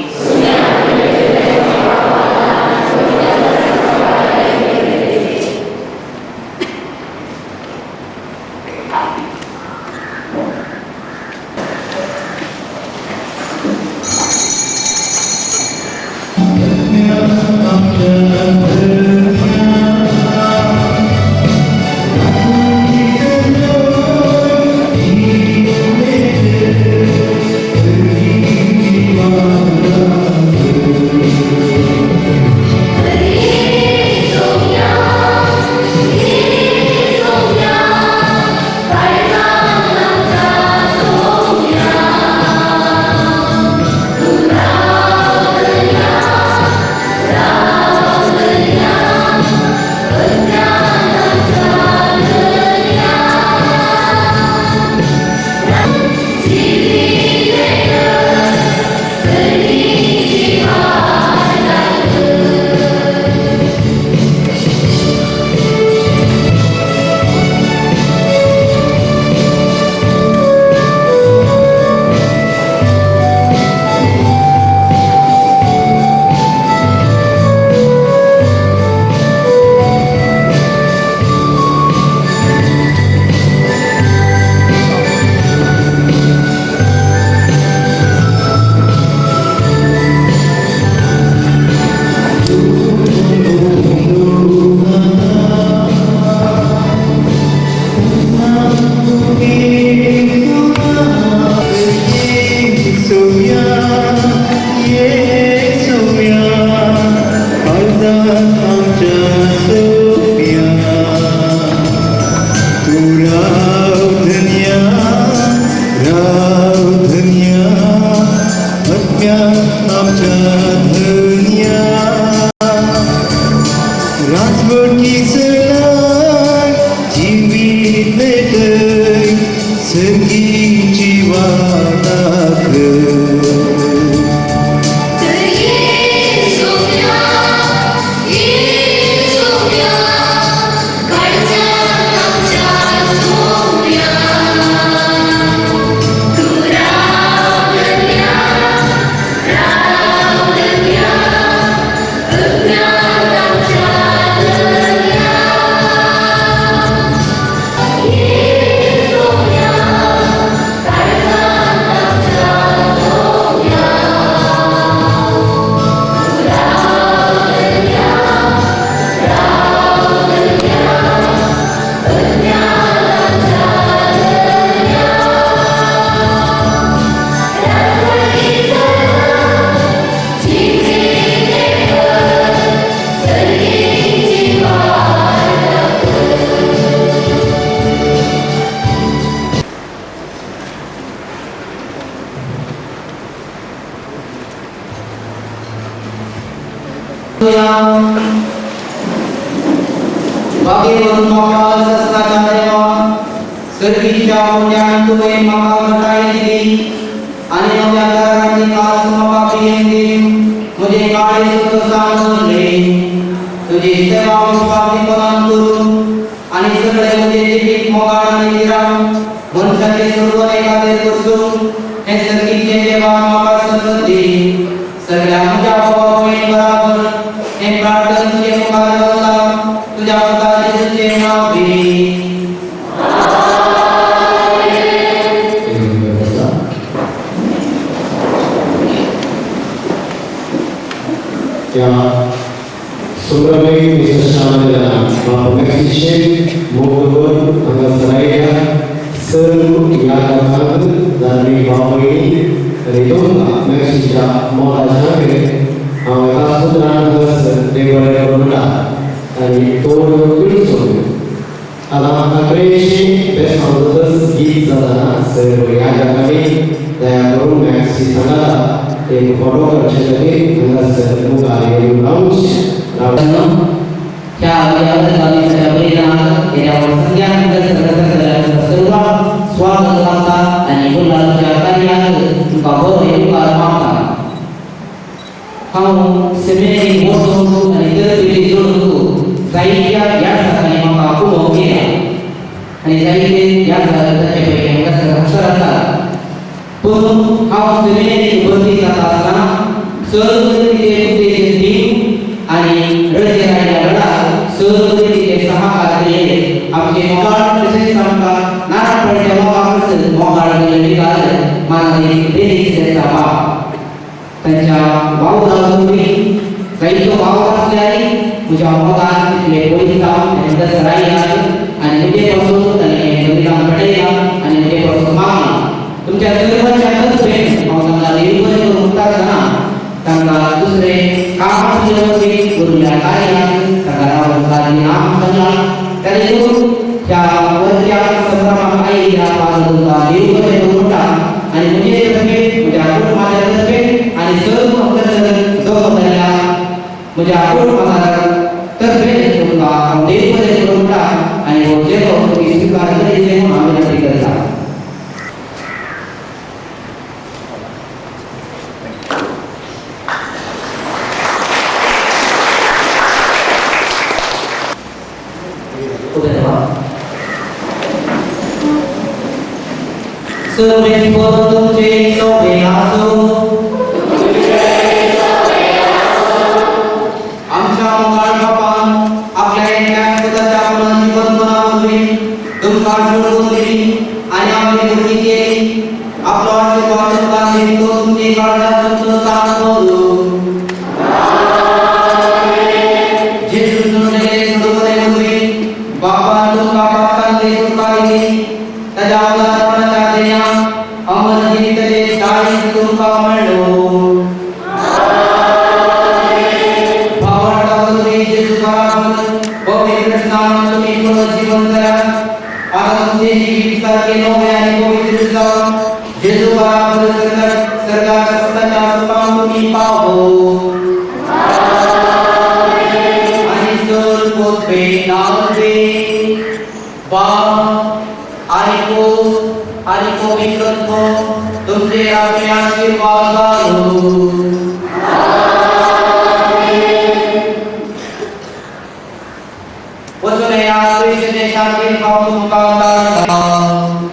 बागेवरून मोकळा ससनाच्या देवा सर्वीच्या पुण्यान तुवे म्हाका घटाई दिली आणि नव्या घराची कास म्हाका पियेन दी मुझे काळे सुख सांगले तुझी सेवा विश्वासीपणान करून आणि सगळे मुझे जीवित मोगाळाने विराम मनशाचे सोडवणे खातीर करसून हे सर्गीचे देवा म्हाका संगत दी सगळ्या म्हज्या बाबा भयण बराबर हे प्रार्थना तुझे मुखार दवरता तुझ्या पुता येशूचे नाव दी Ya, Surabaya Wisata dalam Mengaktifkan Mengubah Agar Seraya Seluruh yang dari bawah ini dari itu Mengaktifkan Mengaktifkan Agar Saudara Dewa Berbeda dari Toro Wilson Alam Agresi Besaudara Gita Seluruh yang kami dan Toro Mengaktifkan एक photo करने लगे अंदर से लोग आ रहे हैं lounge Ravan क्या आगे वाली से बलिदान या संज्ञा अंदर सर्व स्वागत करता आणि बोलाच्या कार्यात तुका बरे उपकार मागता हांव सेमिनारी बोसो आणि तरी जोडतो साहित्या या सकाळी म्हाका खूब केला आणि साहित्य या सकाळचे पैकी म्हाका अक्षर आसा पण हांव सेमिनारी भरती जाता आसतना सहकार्याचे टीम आणि रजेच्या वेळार सहकार्याचे सहाकार केले आमचे मोगाळ तसेच आमकां नारायणच्या मोगाळ मोगाळ केलेली काल माझे देवीचे बाप त्यांच्या वावरातून साहित्य वावर असल्याने तुझ्या मोगाळ तिथले पोलीस आणि दसराई आणि तुझेपासून त्यांनी बलिदान पडेला आणि तुझेपासून मागला तुमच्या सर्वांच्या तर्फे त्यांना देवीवर करून टाकताना त्यांना दुसरे काम केले गुरुल्या कार्यात सकारात्मक नाम सांगला त्याने त्या वरच्या संभ्रमात आईला पालुका देवीवर करून टाक आणि मुझे तर्फे तुझ्या कुटुंबाच्या तर्फे आणि सर्व भक्तांच्या जबाबदाऱ्या मुझ्या कुटुंबाच्या तर्फे तुमका देवीवर करून टाक आणि मुझे तुम्ही स्वीकार करायचे म्हणून आम्ही विनंती करता Survei tuमचे सोबे असो आमच्या मोगाळ बापान आपल्या एकट्या स्वतःच्या मुलांची वंदना म्हणून तुमका सोडून दिली आणि आपली कृती केली आपला आशीर्वाद दिला तो तुमची काळजातून सांगतो जेजू नंदे सोडवले म्हणून बापा तुमका पापांचे सुटका दिली त्याच्या अवतारपणाच्या देण्या अमर जीवितले दारी तुमका मिळलो भावंडा तुम्ही जेजू बराबर पवित्र स्नान तुम्ही पुनर्जीवन करा आता तुमचे जीवित सारखे नवे आणि पवित्र जाऊन जेजू बराबर सरकार स्वतःच्या सुखान तुम्ही पाहो आणि सोल पोतपे नाव दे बाप आणि पवित्रत्व तुमचे आपले आशीर्वाद घालो वचने या देशाचे शांती भाव तुमका दान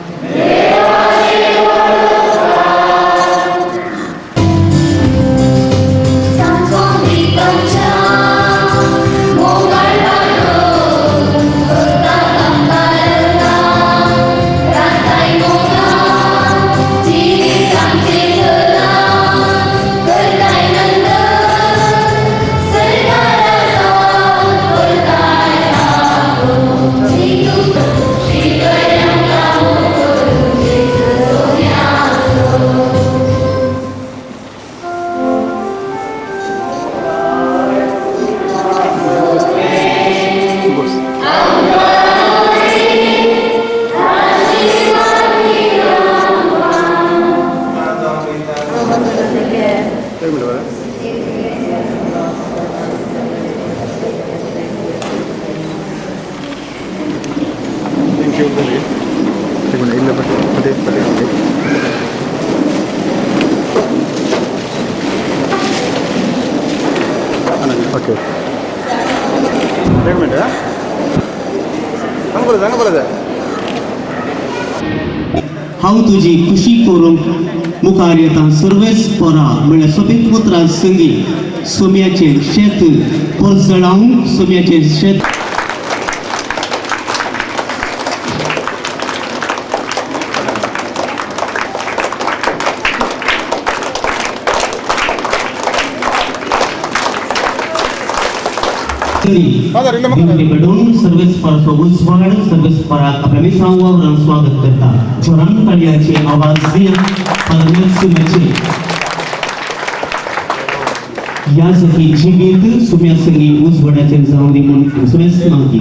Shri Garam ओके एक मिनट सांगा बोला हांव तुजी खुशी करूंक मुखार येता सर्वेच पोरा म्हळ्यार सोबीत पुत्रा संगी सोम्याचें शेत परजळावंक सोम्याचें शेत कडून सर्वेस पराचो उजवाड सर्वेस पराक आपल्या मिसांग वावरान स्वागत करता जोरान ताळयांचे आवाज दिया पदमेर सुम्याचे या सखी जिवीत सुम्या संगी उजवाडाचेर जावं दी म्हूण सुमेस मागती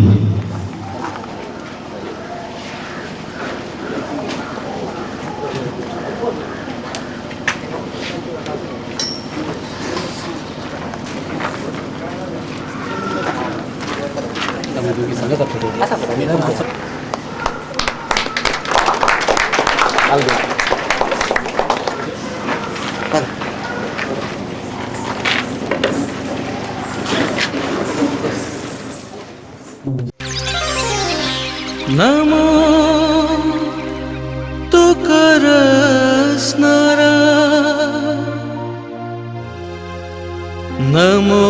नमो तुका रचणारा नमो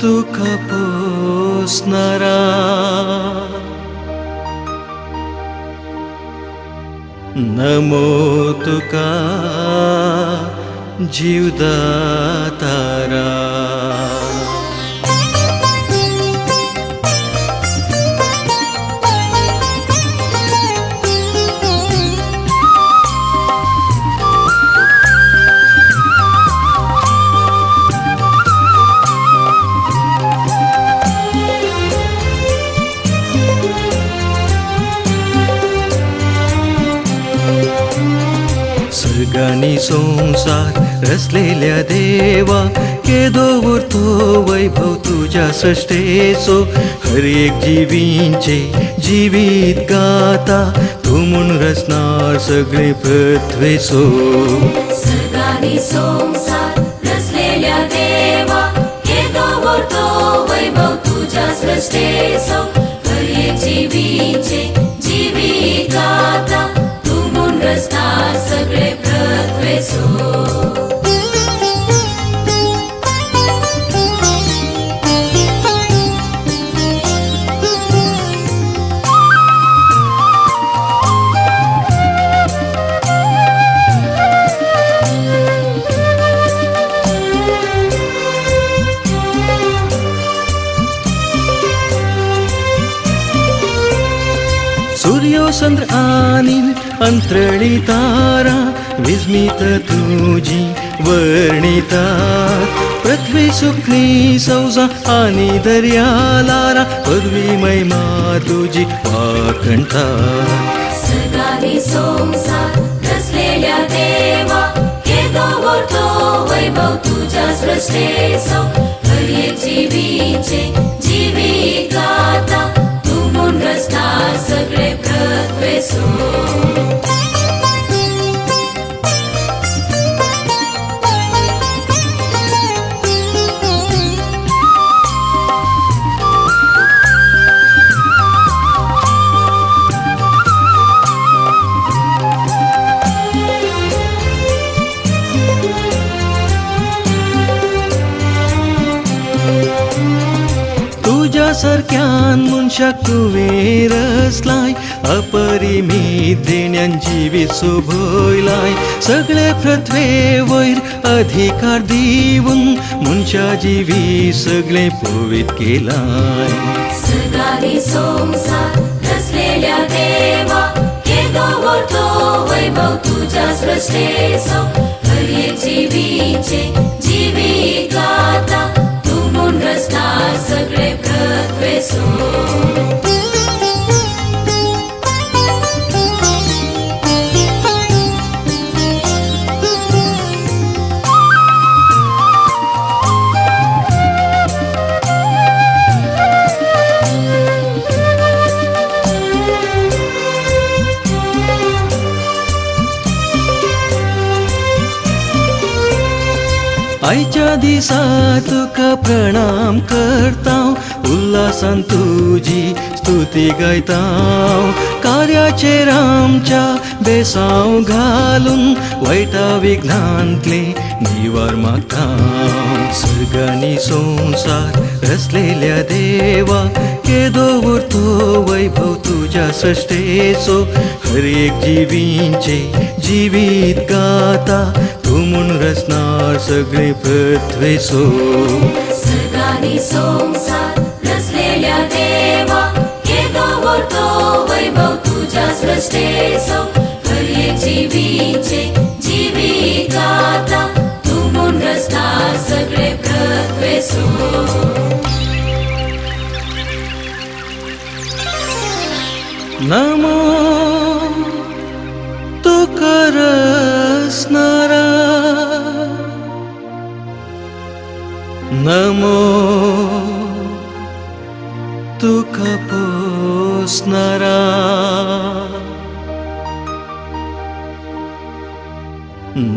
तुका पोसणारा नमो तुका जीवदातारा सर्गानी संसार रचलेल्या देवा केदो उरतो वैभव तुझ्या सृष्टेचो हर एक जीवींचे जीवित गाता तू म्हूण रचणार सगळे पृथ्वेचो सर्गानी संसार रचलेल्या देवा केदो उरतो वैभव तुझ्या सृष्टेचो हर एक जीवींचे जीवित गाता तू म्हूण रचणार सगळे पृथ्वेचो सूर्यो चंद्र आणि अंतरळी तारा विस्मित तुझी वर्णितात पृथ्वी सुखनी सौजा आणि दर्यालारा पदवी महिमा तुझी वाखणतात सर्गानी संसार रचलेल्या देवा केदो उरतो वैभव तुझ्या सृष्टेचो हर एक जीवींचे जीवित गाता तू म्हूण रचणार सगळे पृथ्वेचो सारक्यान मनशाक तुवें रचलाय अपरिमीत देण्यान जिवीत सोबयलाय सगळे पृथ्वे वयर अधिकार दिवन मनशा जिवी सगळे पवित केलाय सर्गानी संसार रचलेल्या देवा केदो उरतो वैभव तुझ्या सृष्टेचो हर एक जीवींचे जीवित गाता तू म्हूण रचणार सगळे पृथ्वेचो आयच्या दिसा तुका प्रणाम करतां, उल्हासान तुजी स्तुती गायतां. कार्याचेर आमच्या बेसांव घालून वैटा विघ्नांतले निवार मागतां. सर्ग आनी संसार रचलेल्या देवा, केदो उरतो वैभव तुज्या सृश्टेचो. हर एक जिवींचे जिवीत गाता, तूं म्हूण रचणार सगळे पृथ्वेचो. सर्गानी संसार रचलेल्या देवा, केदो उरतो वैभव तुज्या सृश्टेचो. हर एक जिवीचे जिवीत गाता, तूं म्हूण रचणार सगळे पृथ्वेचो. नमो तुका रचणारा, नमो तुका पोसणारा.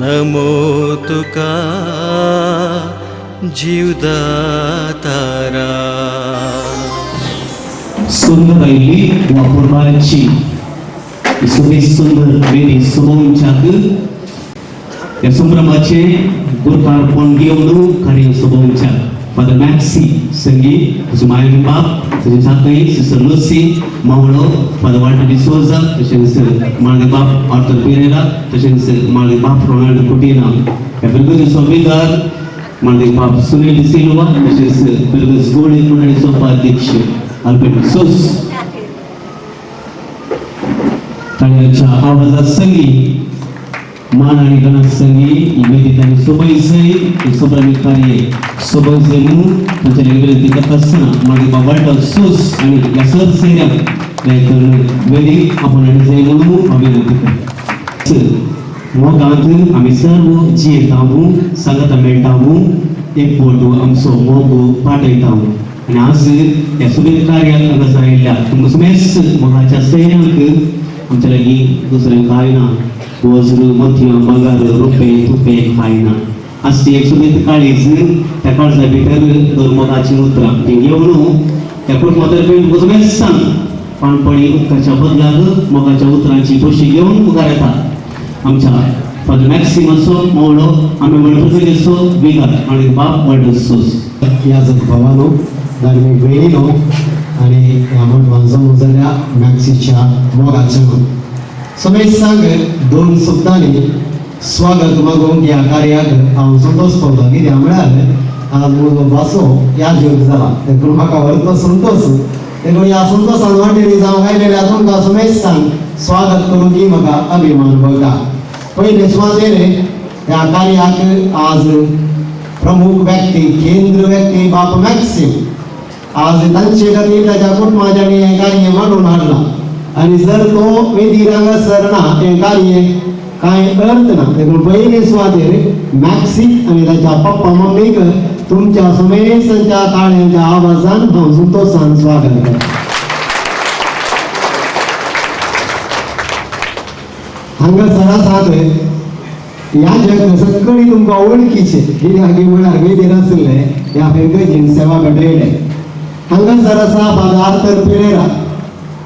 नमो तुका जीवदातारा. सुंदर आयली वापरपाची सुंदर वेदी सुबोवच्याक ह्या संभ्रमाचे गुरकारपण घेवन कार्य सुबोवच्याक फादर मॅक्सी संगीत, तुझे मायन बाप, तुझे साकळी sister Lucy Mavlo, father Walter D'Souza, तशेंच माळगे बाप आर्थर पेरेरा, तशेंच माळगे बाप रोनाल्डो कुटिना, ह्या बिरगोचे सोबेदार माळगे बाप सुनील सिल्वा, तशेंच बिरगोज गोळे मंडळीचो उपाध्यक्ष अल्बर्ट सोस. ताळ्याच्या आवाजात संगी मान आणि गणात संगी वेदीत आणि सोबईसई सोबरामी कार्य सोबईसई म्हणून त्यांच्या विनंती करत असताना मागे बाबाटा सोस आणि या सर सैन्यात वेदी आपण आणि जाई म्हणून विनंती करतो. मोगांत आम्ही सर्व जियेतामू सांगता मेळटामू एक फोटो आमचो मोग पाठयतामू. आणि आज या सुबेद कार्याक हांगासर आयिल्ल्या तुमकां समेस्त मोगाच्या सैन्याक आमच्या लागीं दुसरें कांय ना. वज्र मथ्य बंगार रुपे तुपे खायना. आज ती एक सुबेद काळीज त्या काळजा भितर धर्मकाची उतरां ती घेवन त्या कुटुंबातर्फे समेस्त सांग पाणपणी उदकाच्या बदलाक मोगाच्या उतरांची बशी घेवन मुखार येता. आमच्या फादर मॅक्सिमाचो मोवळो आमी वडफुजेचो विकार आणि बाप वडसोस या भावानो, धार्मीक भयणीनो आणि ह्या मनवान जमून जाल्ल्या मॅक्सीच्या मोगाच्या समेस्तांक 2 शब्दांनी स्वागत मागूंक ह्या कार्याक हांव संतोश पावता. कित्याक म्हळ्यार आज म्हजो वासो ह्या जग जाला, देखून म्हाका व्हरतो संतोश. देखून ह्या संतोशान वाटेरी जावं आयलेल्या तुमकां समेस्तांक स्वागत करूंक ही म्हाका अभिमान भोगता. पयले सुवातेर ह्या कार्याक आज प्रमुख व्यक्ती, केंद्र व्यक्ती बाप मॅक्सिम आज तांचे खातीर ताच्या कुटुंबाच्यानी हें कार्य मांडून हाडलां. आणि जर तो वेदी हांगासर ना हें कार्य कांय अर्थ ना. देखून पयले सुवातेर मॅक्सिक आनी ताच्या पप्पा मम्मीक तुमच्या समेस्तांच्या ताळ्यांच्या आवाजान हांव संतोशान स्वागत करता. हांगासर आसात ह्या जग सगळी तुमकां वळखीचे, कित्याक म्हळ्यार वेदीर आसले ह्या फेरगेजीन सेवा भेटयले. हांगासर आसा फादर आर्थर पेरेरा,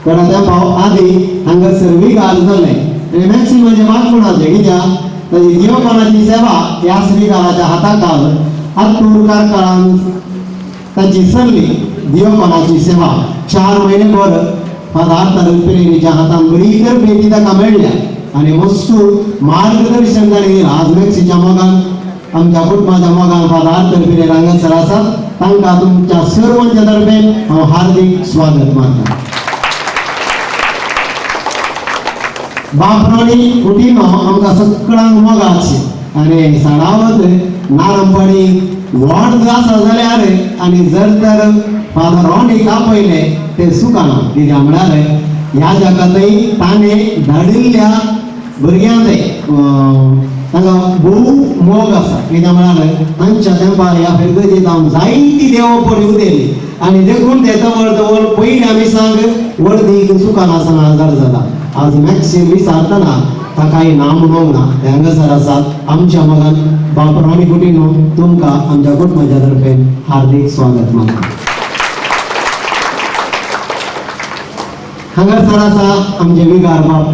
थोडा तेंपाव आदी हांगासर विकार जाल्ले आनी मॅक्सिमाचे बाळपणाचे, कित्याक ताची देवपणाची सेवा ह्याच विकाराच्या हाताखाल आत्तूर कारकाळान ताची सरली. देवपणाची सेवा 4 म्हयने भर फादर आर्थर पेरेरीच्या हातान बरी करपी ती ताका मेळ्ळ्या आणि वस्तू मार्गदर्शन ताणें आज मॅक्सीच्या मोगान आमच्या कुटुंबाच्या मोगान फादर आर्थर पेरेरा हांगासर आसा. तांकां तुमच्या सर्वांच्या तर्फे हांव हार्दिक स्वागत मानता. बापराणी कुटीनो आमकां सगळ्यांक मोगाची आनी सडावत नारंपणी व्हड आसा जाल्यार आनी जर तर फादर रोनीक आपयले ते सुखाना. कित्याक म्हळ्यार ह्या जगातय ताणें धाडिल्ल्या भुरग्यांक तांकां भोव मोग आसा. कित्याक म्हळ्यार तांच्या तेंपार ह्या फेरगेजीत हांव जायती देवपणी उदेली आनी देखून ते जवळ पयल्या मिसांक वर्दीक सुखानासना आजार जाला. आज मॅक्सिम विसारतना ताकाय नाम म्हणूंक ना ते हांगासर आसात आमच्या मगान बापूराव आनी कुटीनो तुमकां आमच्या कुटुंबाच्या तर्फे हार्दिक स्वागत मानता. हांगासर आसा आमचे विगार बाप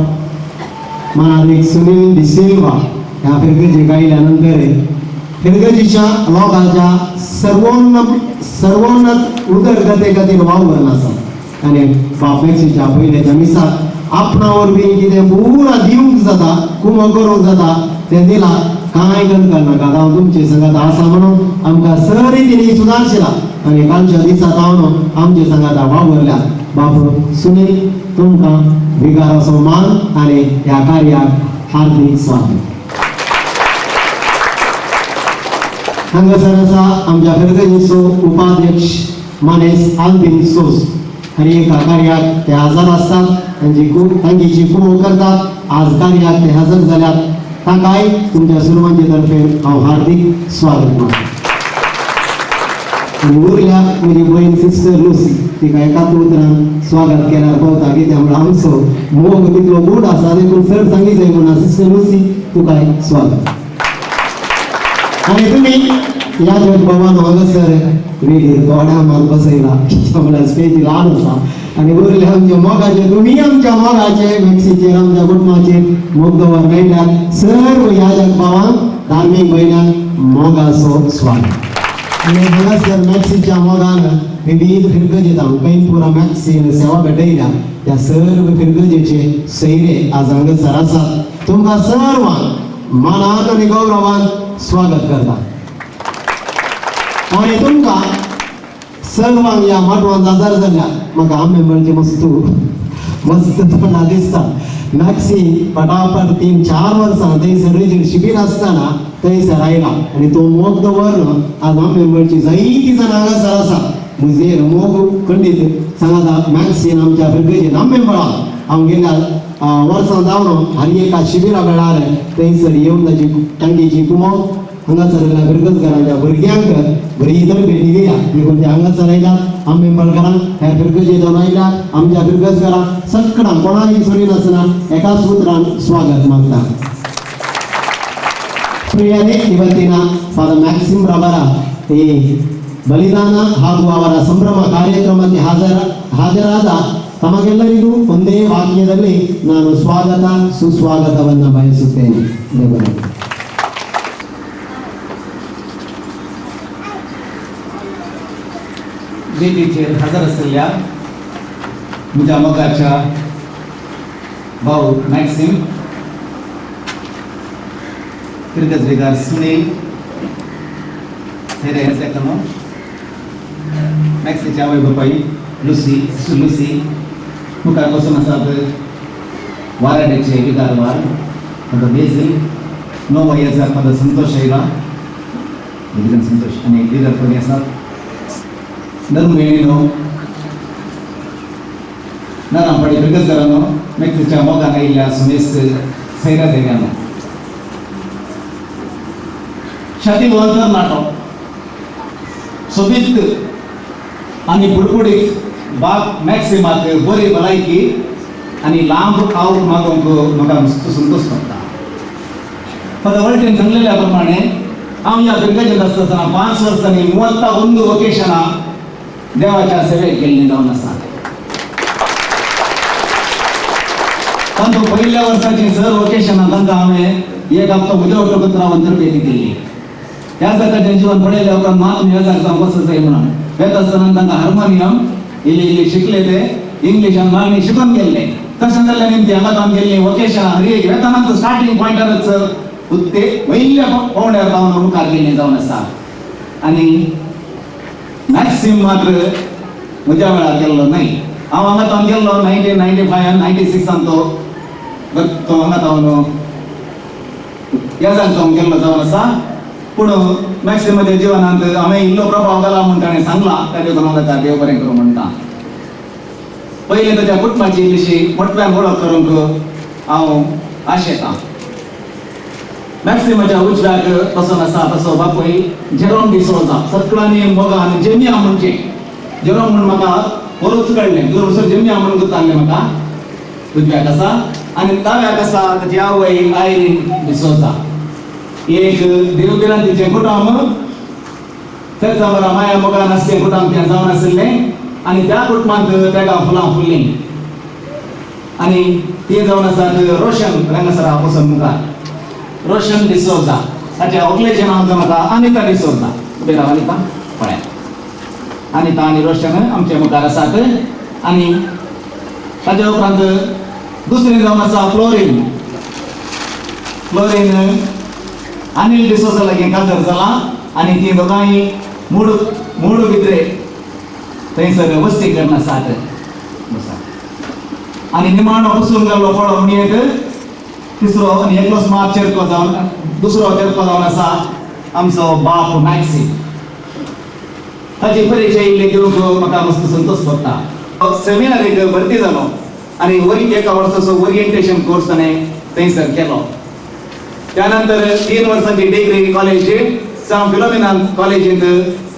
मानालीक सुनील डिसिल्वा. ह्या फिरगेजीक आयल्या नंतर फिरगेजीच्या लोकांच्या सर्वोन्नत उदरगते खातीर वावरून आसा आनी बापेच्या पयलेच्या मिसाक आपणा वरवीं कितें पुरा दिवंक जाता कुमो करूंक जाता तें दिलां. कांय गंज करनाका हांव तुमचे संगात आसा म्हणून आमकां सरितीनी सुदारशिला आनी कालच्या दिसाक हांव आमचे संगात वावरल्या. बापू सुनील तुमकां विगाराचो मान आनी ह्या कार्याक हार्दिक स्वागत. हांगासर आसा आमच्या फिरगेजीचो उपाध्यक्ष मानेस आल्बिन सोस आनी एका कार्याक ते हजर आसतात तांची कुमो करतात. आज कार्याक ते हजर जाल्यात ताकाय तुमच्या सर्वांचे तर्फे हांव हार्दिक स्वागत मानता. उरल्या म्हजी बहीण सिस्टर लुसी तिका एकाच उतरान स्वागत केल्यार पावता कित्याक म्हळ्यार आमचो मोग तितलो गूढ आसा देखून सर सांगी जाय म्हणून सिस्टर लुसी तुकाय स्वागत. आणि तुम्ही या जगभवान हांगासर वेळीर गोड्या मात बसयला म्हळ्यार स्टेज ल्हान आसा आनी उरले आमचे मोगाचे तुमी आमच्या मोगाचे मॅक्सीचेर आमच्या कुटुंबाचेर मोग दवर मेळ्ळ्यात सर्व ह्या जगभवान धार्मीक भयणांक मोगाचो स्वागत. आनी हांगासर मॅक्सीच्या मोगान विविध फिरगजेत हांकांय पुरा मॅक्सीन सेवा भेटयल्या त्या सर्व फिरगजेचे सैरे आज हांगासर आसात. तुमकां सर्वांक मानान आनी गौरवान स्वागत करता. आणि तुमकां सर्वांक ह्या माटवान हजर जाल्या म्हाका आंबे मेळचे मस्त तोंडां दिसता. मॅक्सी पटापट 3-4 वर्सां थंयसर रेजीर शिबीर आसतना थंयसर आयला आनी तो मोग दवरलो. आज आंबे मेळची जायतीं जाणां हांगासर आसा मुजेर मोग खंडीत सांगाता मॅक्सीन आमच्या फिरगेजीन आंबे मेळा. हांव गेल्या वर्सां जावन हाली एका शिबिरा वेळार थंयसर येवन तांची कुमो हांगासर फिरगजकारांच्या भुरग्यांक बरी तर भेटी दिल्या देखून ते हांगासर आयल्यात. आंबे मळकारांक ह्या फिरगजे जावन आयल्यात. आमच्या फिरगजकारांक सगळ्यांक कोणाय सोडी नासना एकाच उतरान स्वागत मागता. ಪ್ರಿಯರೇ ಇವತ್ತಿನ ಫಾದರ್ ಮ್ಯಾಕ್ಸಿಮ್ ರವರ ಈ ಬಲಿದಾನ ಹಾಗೂ ಅವರ ಸಂಭ್ರಮ ಕಾರ್ಯಕ್ರಮಕ್ಕೆ ಹಾಜರಾದ ತಮಗೆಲ್ಲರಿಗೂ ಒಂದೇ ವಾಕ್ಯದಲ್ಲಿ ನಾನು ಸ್ವಾಗತ ಸುಸ್ವಾಗತವನ್ನು ಬಯಸುತ್ತೇನೆ. वेदीचेर हजर आसलेल्या म्हज्या मोगाच्या भाऊ मॅक्सिम, फिरगजकार सुनील, हेरे सेकनो मॅक्सीच्या आवय बापाय लुसी मुखार बसून आसात वाराडेचे विकारवार फादर बेझिल, 9 वर्सांचो फादर संतोष आयला, संतोष आनी लिडर कोणी आसात धर्मवेळीनो नारांपाडी फिरगजकारांनो मॅक्सीच्या मोगान आयिल्ल्या सुमेस्त सैरा देव्यानो छाती वळतर नाटो सोबीत आनी बुडबुडीत बाप मॅक्सिमाक बरी भलायकी आनी लांब आवक मागोवंक म्हाका संतोश पडटा. फादर वळटेन सांगलेल्या प्रमाणे हांव ह्या फिरगजेंत आसतना 5 वर्सांनी 31 वोकेशनां देवाच्या सेवेक गेल्लीं जावन आसा. तांकां पयल्या वर्साची सर वोकेशनां तांकां हांवें एक हप्तो उजवटकूच रावन तरबेती दिल्ली. ह्या सकाळचें जीवन पळयल्या उपरांत मात मेळजार जावं कसो जाय म्हणून वेत आसतना तांकां हार्मोनियम इल्ली शिकले ते इंग्लिशान मागणी शिकून गेल्ले. तशें जाल्ल्या निमती हांगा जावन गेल्लीं वोकेशनां हर एक वेतनाचो स्टार्टींग पॉयंटारच ते वयल्या पावंड्यार जावन मुखार गेल्लीं जावन आसा. आनी मॅक्सिम मात्र म्हज्या वेळार गेल्लो न्हय. हांव हांगा जावन गेल्लो 1995-96 तो हांगा जावन येजाक जावन गेल्लो जावन आसा. पूण मॅक्सिमाच्या जिवनांत हांवें इल्लो प्रभाव घाला म्हूण ताणें सांगला ताचे करून ताका देव बरें करूं म्हणटा. पयलीं ताच्या कुटुंबाची इल्लीशी मोठ्यान वळख करूंक हांव आशेतां. मॅक्सिमाच्या उजव्याक बसून आसा तसो बापूय जेरोम डिसोजा सतकडांनी मोगान जेमिया म्हणचे जेरोम म्हूण म्हाका बरोच कळ्ळें. 2 वर्सां जेमिया म्हणून सांगलें म्हाका उजव्याक आसा. आणि ताव्याक आसा ताची आवय आयरीन डिसोजा. एक देवगिरांतीचे कुटुंब तेच बरा माया मोगान आसले कुटुंब त्या जावन आशिल्ले आणि त्या कुटुंबांत तेका फुलां फुल्ली आणि ते जावन आसात रोशन रंगसरा पसून मुखार रोशन डिसोजा. ताच्या व्हंकलेचें नांव जावन आसा अनिता डिसोजा. उबे राव अनिता पळया. अनिता आणि रोशन आमच्या मुखार आसात आणि ताच्या उपरांत दुसरी जावन आसा फ्लोरीन. फ्लोरीन अनिल डिसोजा लागीं कातर जाला आणि ती दोगांय मूड भितरे थंयसर वस्ती करन आसात. आणि निमाणो पसून गेल्लो पळो म्हणयेक तिसरो आणि एकलोच मात चेरको जावन दुसरो चेरको जावन आसा आमचो बाप मॅक्सी. ताची परिचय इल्ली दिवंक म्हाका मस्त संतोश भोगता. सेमिनारीक भरती जालो आणि एका वर्साचो ओरिएंटेशन कोर्स ताणें थंयसर केलो. त्यानंतर 3 वर्सांची डिग्री कॉलेज सांत फिलोमिना कॉलेजींत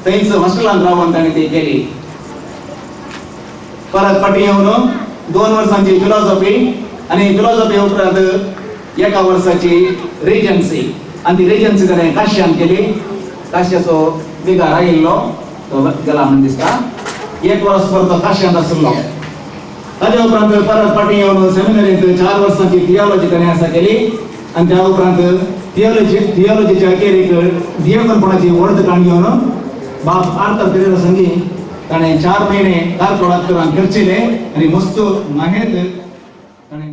थंयच हॉस्टेलांत रावन ताणें ती केली. परत फाटीं येवन 2 वर्सांची फिलॉसॉफी आणि फिलॉसॉफी उपरांत एका वर्साची रेजन्सी आणि ती रेजन्सी ताणें काश्यान केली. काश्याचो विकार आयिल्लो तो गेला म्हणून दिसता. 1 वर्स परतो काश्यांत आशिल्लो. ताच्या उपरांत परत फाटीं येवन सेमिनरींत 4 वर्सांची थियोलॉजी ताणें आसा केली आणि त्या उपरांत थियोलॉजीच्या अखेरीक दियेपणपणाची व्हड तकाण घेवन बाप आर्तर पेरेरा संगी ताणें 4 महिने कारकोळात करचिले आणि मस्त माहेत ताणें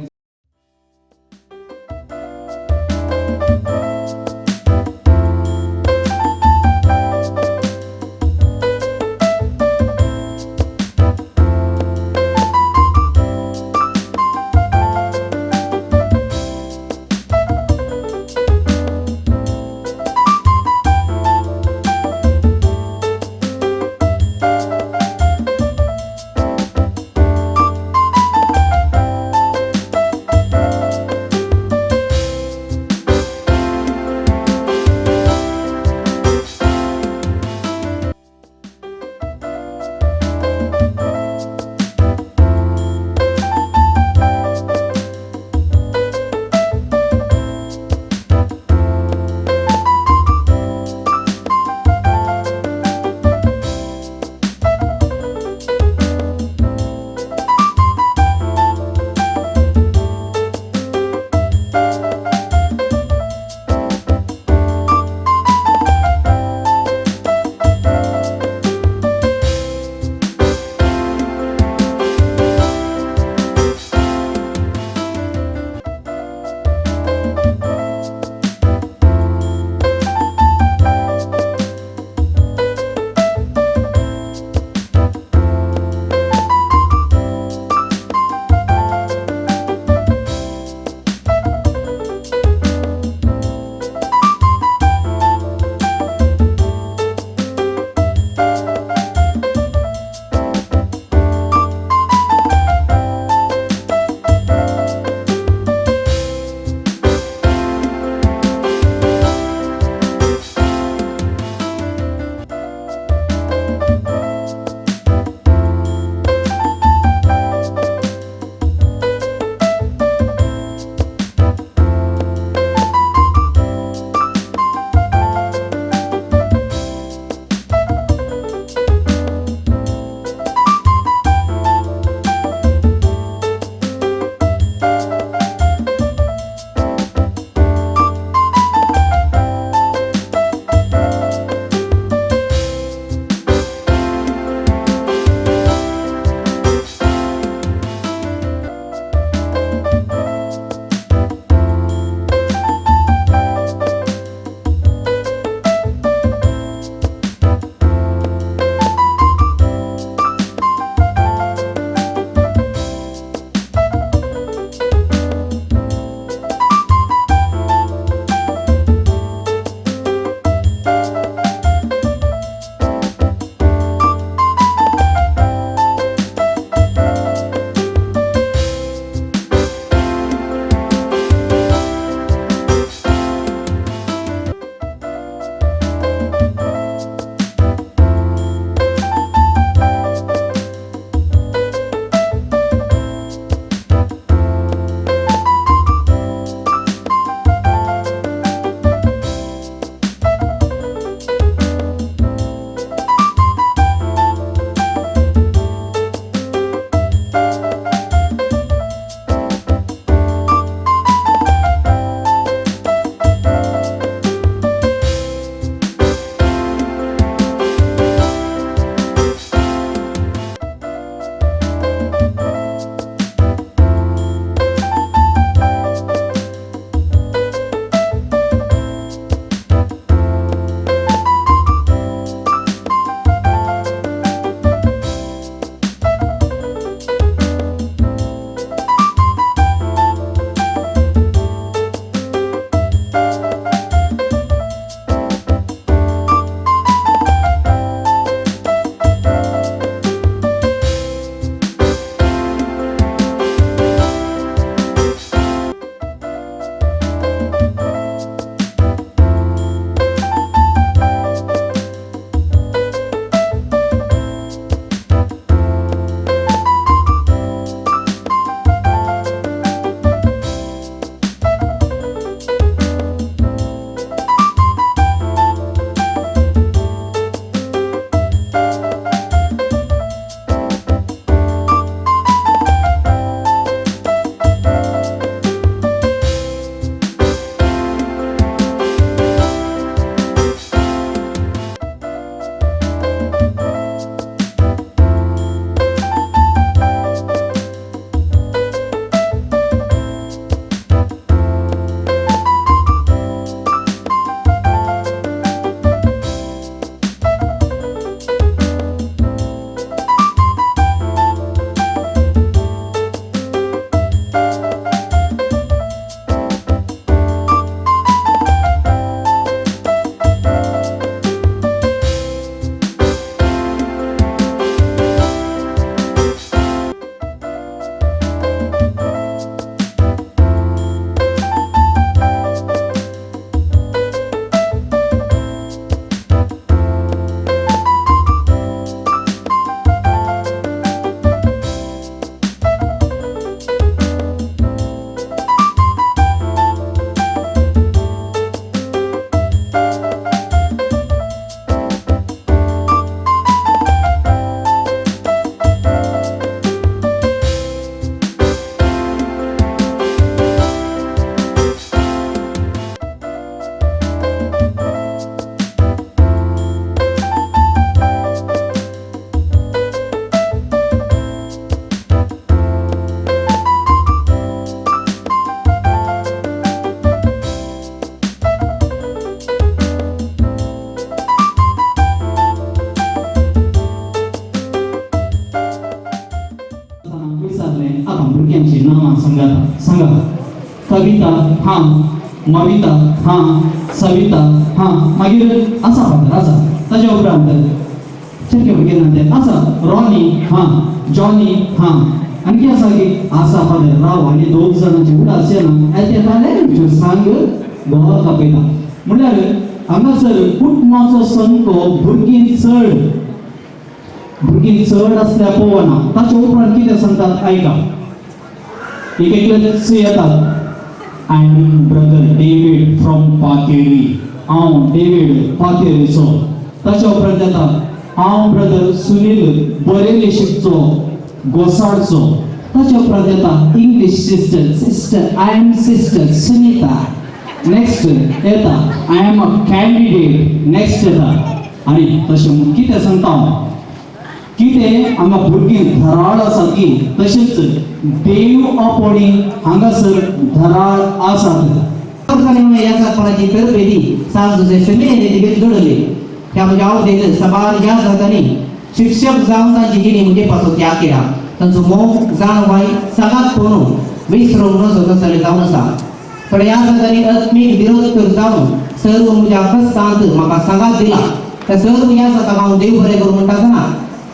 भुरग्यांची नांवां सांगा. कविता हां, मविता हां, सविता हां, मागीर आसा फादर आसा. ताच्या उपरांत चरके भुरगे नाते आसा. रॉनी हां, जॉनी हां, आणखी आसा की आसा फादर राव आनी दोग जाणांची उदासी ना येताले सांग गोवा कापयता. म्हणल्यार हांगासर कुटुंबाचो संको भुरगीं चड आसल्या पळोवना. ताचे उपरांत कितें सांगतात आयका. एक येतात. I am brother David from Patheri. हांव डेविड पाथेरीचो. ताच्या उपरांत येता हांव ब्रदर सुनील बरेलेशीचो गोसाळचो. ताच्या उपरांत येता English sister I am sister Sunita. Next येता I am a candidate. Next येता आनी तशें कितें सांगता हांव कितें हांगा भुरगीं धराळ आसा की तशेंच देव अपणी हांगासर धराळ आसात. या सरपणाची तरबेदी सांज सेमिनारी घडली. त्यामध्ये हांव देखील सभार ह्या जातांनी शिक्षक जावन तांची जिणी म्हणजे पासून त्याग केला. तांचो मोग जाणवाय सगळ्यात कोण विसरूंक नसो कसले जावन आसा. पण ह्या जातांनी आत्मीक विरोध कर जावन सर्व म्हज्या कश्टांत म्हाका सांगात दिला. त्या सर्व ह्या जाताक हांव देव बरें करूं म्हणटा आसतना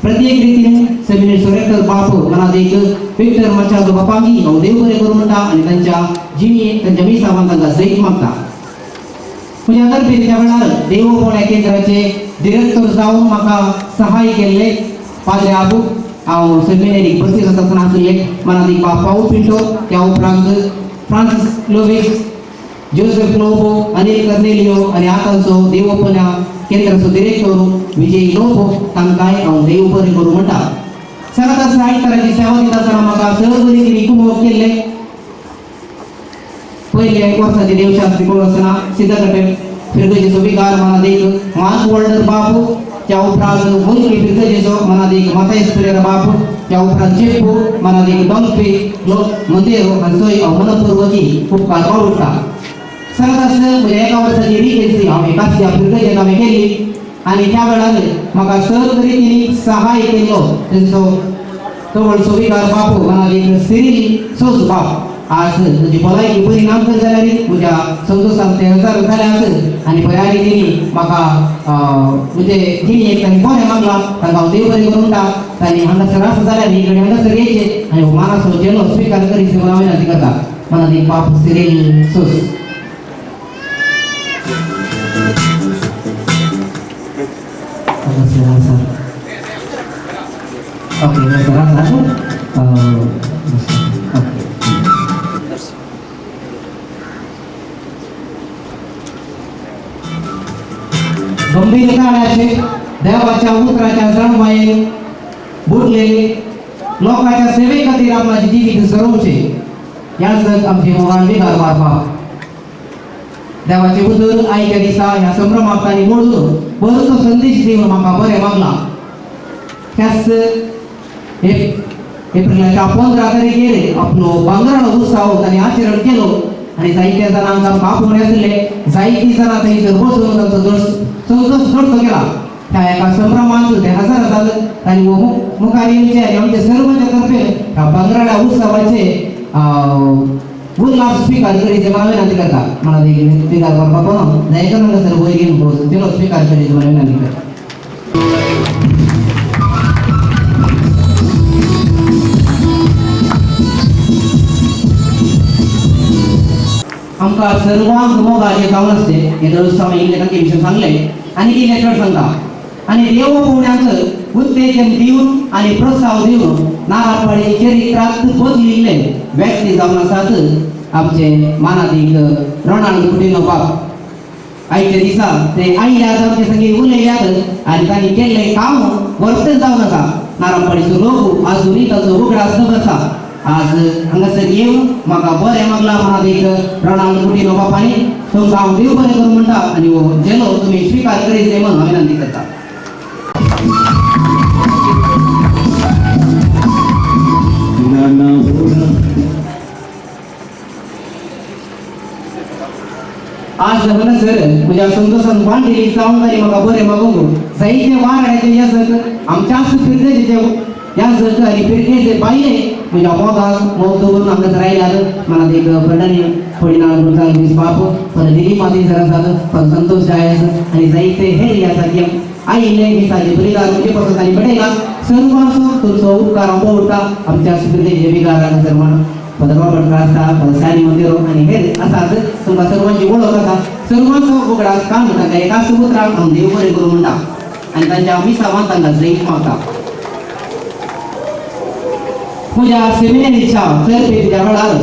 प्रत्येक रितीन सेमिनारी डायरेक्टर बापू मला एक विक्टर मचादो बापांगी हांव देव बरें करूं म्हणटा आनी तांच्या जिणेक तांच्या मिसावान तांकां सैत मागता. म्हज्या तरफेच्या वेळार देवोपण्या केंद्राचे डिरेक्टर जावन म्हाका सहाय केल्ले पाद्रे आबू हांव सेमिनारीक भरती जाता आसतना आशिल्ले मनात एक पाऊ पिंटो. त्या उपरांत फ्रांसीस लोवेस, जोसेफ लोबो, अनिल कर्नेलियो आनी आतांचो देवोपण्या केंद्राचो डिरेक्टर विजय लोबो तांकांय हांव देव बरें करूं म्हणटा. सगळ्यात साहित्याची सेवा दिता आसतना म्हाका सर्व रितीन कुमोग केल्ले. पयले वर्साचे देवशास्त्री कोण आसतना सिद्धकटे फिरगजेचो विकार मनात एक मार्क वॉल्डर बापू. त्या उपरांत मुरली फिरगजेचो मनात एक माथायस पेरेरा बापू. त्या उपरांत चेप्पू मनात एक डॉल्फे मंदेरो आनी थंय हांव मनपूर्वकी उपकार मागता. सगळ्यात म्हज्या एका वर्साची रिकेन्सी हांवें काशिया फिरगजेन हांवें केली आनी त्या वेळार म्हाका सर्व रितीन सहाय केल्लो तेंचो चवळचो विकार बापू मनात एक सिरील सोस बाप. आज तुझी भलायकी बरी नामकर जाल्यार म्हज्या संतोशांत ते हजार जाल्यात आनी बऱ्या रितीन म्हाका म्हणजे जिणेक तांणी बरें मागलां तांकां हांव देव बरें करूं म्हणटा. तांणी हांगासर आसा जाल्यार ही कडेन हांगासर येयचे आनी मानाचो जेलो स्विकार करीत हांव विनंती करता. मनात एक बाप सिरील सोस. गंभीर काळाचे देवाच्या उतराच्या जाणवायेन बुडलेले लोकांच्या सेवे खातीर आपणाचे जिवीत सरवचे याच आमचे मोगान विकार मारपाक. देवाचे उतर आयच्या दिसा ह्या संभ्रमाक तांणी मोडून बरोचो संदेश दिवन म्हाका बरें मागला. त्याच एप्रिलाच्या 15 तारखेर आपलो बांगराळो उत्सव तांणी आचरण केलो आनी जायत्या जाणांक आमकां आपोवणे आसले. जायतीं जाणां थंयसर बसून तांचो संतोष जोडतो केला. त्या एका संभ्रमांत ते हजार तांणी मुखार येवचे आनी आमचे सर्वांच्या तर्फे ह्या बांगराळ्या उत्सवाचे उल्हास स्वीकार करीचे मला विनंती करता. मला देखील स्वीकार करपाक कोण जायतो सर वयर घेवन पोवचो तेलो स्वीकार करीचे मला विनंती करता. आमकां सर्वांक मोगाचें जावन आसते हे दर हांवें इल्ले तांचे विशय सांगले आनी इल्ले चड सांगता. आनी देव भोवण्याक उत्तेजन दिवन आनी प्रोत्साहन दिवन नारापाडी चरित्रांत बदलिल्ले व्यक्ती जावन आसात आमचे मानादीक रोनाल्ड कुटिन्हो बाब. आयच्या दिसा ते आयल्यात आमचे संगी उलयल्यात आनी तांणी केल्लें काम वर्तन जावन आसा. नारापाडीचो लोक आजुनूय ताचो उगडास दवरता. आज हांगासर येवन म्हाका बरें मागला मानादीक रोनाल्ड कुटिन्हो बापानी. तुमकां हांव देव बरें करूं म्हणटा आनी हो जेलो तुमी स्विकार करीत म्हणून हांव विनंती करता. आज आज हंगसर म्हणजे संतोषान वांडली सावंगारी म्हाका बरें मागोंक जायते वाराड्याचे या सक आमच्याच फिरदेचे या सक आनी फिरदेचे बायले म्हणजे मोगाक मोग दवरून हांगासर आयल्यात मला एक प्रधानी फळीनाळ गुरुसाहेब बाप पण दिलीप माती सर आसात पण संतोष जायस आणि जायते हे आसात की आईले मिसाचे बलिदान म्हणजे पसंत आणि पडेला सर्वांसो तुमचो उपकार पडटा आमच्या फिरदेचे विकारांना सर म्हणून पदबाबत आसता पदसानी मंदिर आणि हे आसात तुमकां सर्वांची वळख आसा सर्वांचो उगडास काम ताका एकाच पुत्राक हांव देव बरें करूं म्हणटा आनी तांच्या मिसावान तांकां जैत मागता म्हज्या सेमिनारीच्या तर्फेच्या वेळार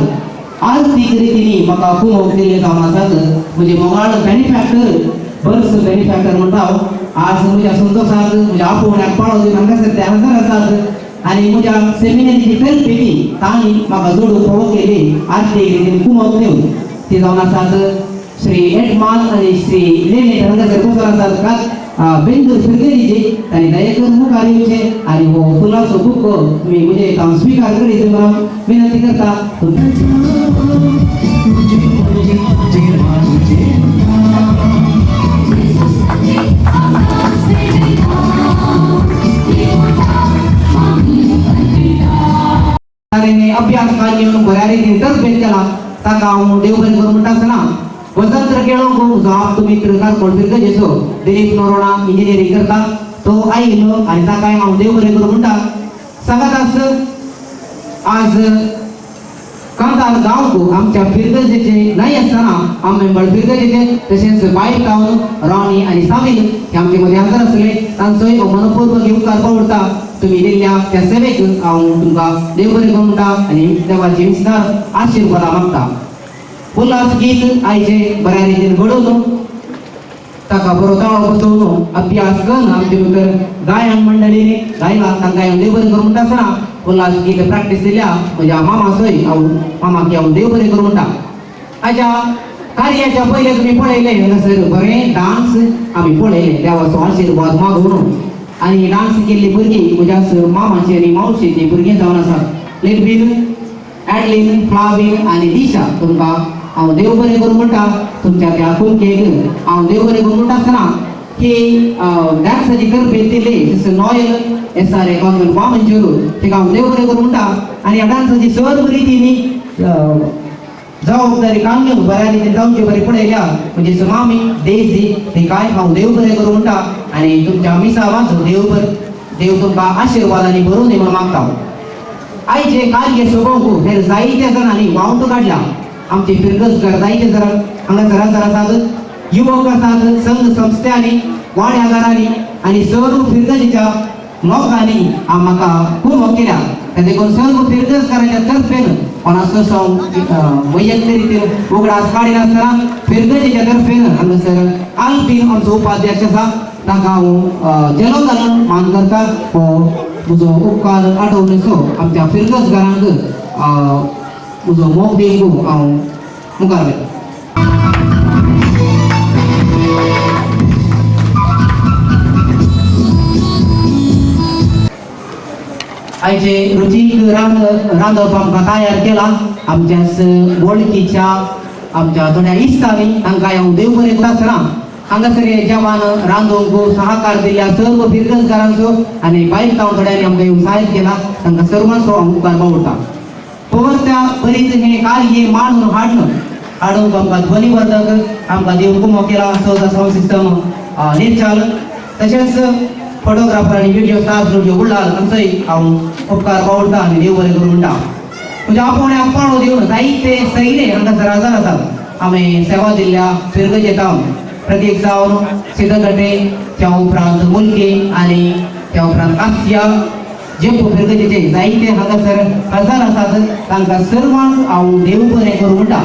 आर्थीक रितीनी म्हाका खूब दिल्ले जावन आसात म्हणजे मोगाळ मॅन्युफॅक्चर बर्स मॅन्युफॅक्चर म्हणटा हांव आज म्हज्या संतोषाक म्हज्या आपोवण्याक पाळो दिवन हांगासर ते हजर आसात आनी म्हज्या सेमिनारीची तर्फेनी तांणी म्हाका जोडूंक फावो केली आर्थीक रितीन खूब देव ते जावन आसात श्री एडमान आणि श्री लेने हांगासर बसून आसात बेंदूर फिरदेरीचे तांणी दयेकरून मुखार येवचे आनी हो फुलांचो बुक तुमी म्हणजे हांव स्विकार करीत म्हणून विनंती करता अभ्यास कार्य बऱ्या रितीन तरबेज केला ताका हांव देव बरें करूं म्हणटा आसतना वसंत केळो जो आपलो मित्र कारकोण फिरदेचो दिलीप नोरोणा इंजिनियरींग करता तो आयलो आनी ताकाय हांव देव बरें करूं म्हणटा सांगात आस आज कांतार गांवक आमच्या फिरदेचेचे न्हय आसतना आमी मेंबर फिरदेचेचे तशेंच बायल टावन राणी आनी सामील हे आमचे मदीं हजर आसले तांचोय मनपूर्वक उपकार पडटा तुम्ही दिल्ल्या त्या सेवेक हांव तुमकां देव बरें करूं म्हणटा आनी देवाची विस्तार आशिर्वाद मागता उल्हास गीत आयचे बऱ्या रितीन घडोवन ताका बरो ताळो बसोवन अभ्यास करून आमचे भितर गायन मंडळीने गायला तांकां हांव देव बरें करूं म्हणटा आसतना उल्हास गीत प्रॅक्टीस दिल्या म्हज्या मामाचोय हांव मामाक हांव देव बरें करूं म्हणटा हाच्या कार्याच्या पयले तुमी पळयले हांगासर बरें डान्स आमी पळयले देवाचो आशिर्वाद मागून आनी डान्स केल्ली भुरगीं म्हज्या मामाची आनी मावशेची भुरगीं जावन आसात लिटबीन ॲडलीन फ्लावीन आनी दिशा तुमकां हांव देव बरें करूं म्हणटा तुमच्या त्या कुमकेक हांव देव बरें करूं म्हणटा आसतना की डान्साची तरबेज दिली जसं नॉयल SRA गव्हर्नमेंट वामनचेरू तिका हांव देव बरें करूं म्हणटा आनी ह्या डान्साची सर्व रितीनी जबाबदारी काम घेवन बऱ्या रितीन जावची बरी पळयल्या म्हणजे मामी देजी तिकाय हांव देव बरें करूं म्हणटा आनी तुमच्या मिसावांचो देव तुमकां आशिर्वादांनी भरून दी म्हणून मागता आयचे कार्य सोबोवंक हेर जायत्या जाणांनी वावटो काडल्या आमचे फिरगसकार जायते जर हांगासर हजर आसात युवक आसात संघ संस्थांनी वाड्यागारांनी आनी सर्व फिरगजीच्या लोकांनी म्हाका खूब केल्या ताचे करून सर्व फिरगसकाराच्या तर्फेन कोणाचो वैयक्तीक रितीन उगडास काडिनासतना फिरगजीच्या तर्फेन हांगासर आल्पीन आमचो उपाध्यक्ष आसा ताका हांव जलो घालून मान करता हो म्हजो उपकार आठवणेचो आमच्या फिरगसकारांक म्हजो मोग दिवंक हांव मुखार वयता आयचे रुचीक रांदप आमकां तयार केला आमच्याच वळखीच्या आमच्या थोड्या इश्टांनी तांकां हांव देव बरें करता आसतना हांगासर जेवण रांदूंक सहकार दिल्या सर्व फिरगसकारांचो आनी बायल टावन थोड्यांनी आमकां येवन सहाय्य केला तांकां सर्वांचो हांव उपकार पावता पवरत्या बरीच हे कार्य मांडून हाडूंक आमकां ध्वनिवर्धक आमकां देव कुमो केला सावंड सिस्टम निर्चाल तशेंच फोटोग्राफर आनी व्हिडिओ स्टार स्टुडिओ उरलाल तांचोय हांव उपकार पावता आनी देव बरें करूं म्हणटा म्हज्या आपोवण्याक पाळो दिवन जायते सैले हांगासर हजर आसात आमी सेवा दिल्ल्या फिरगजे टावन प्रतीक जावन सिद्धगटे त्या उपरांत मुलगे आनी त्या उपरांत कास्या जे फिरगजेचे जायते हांगासर हजर आसात तांकां सर्वांक हांव देव बरें करूं म्हणटा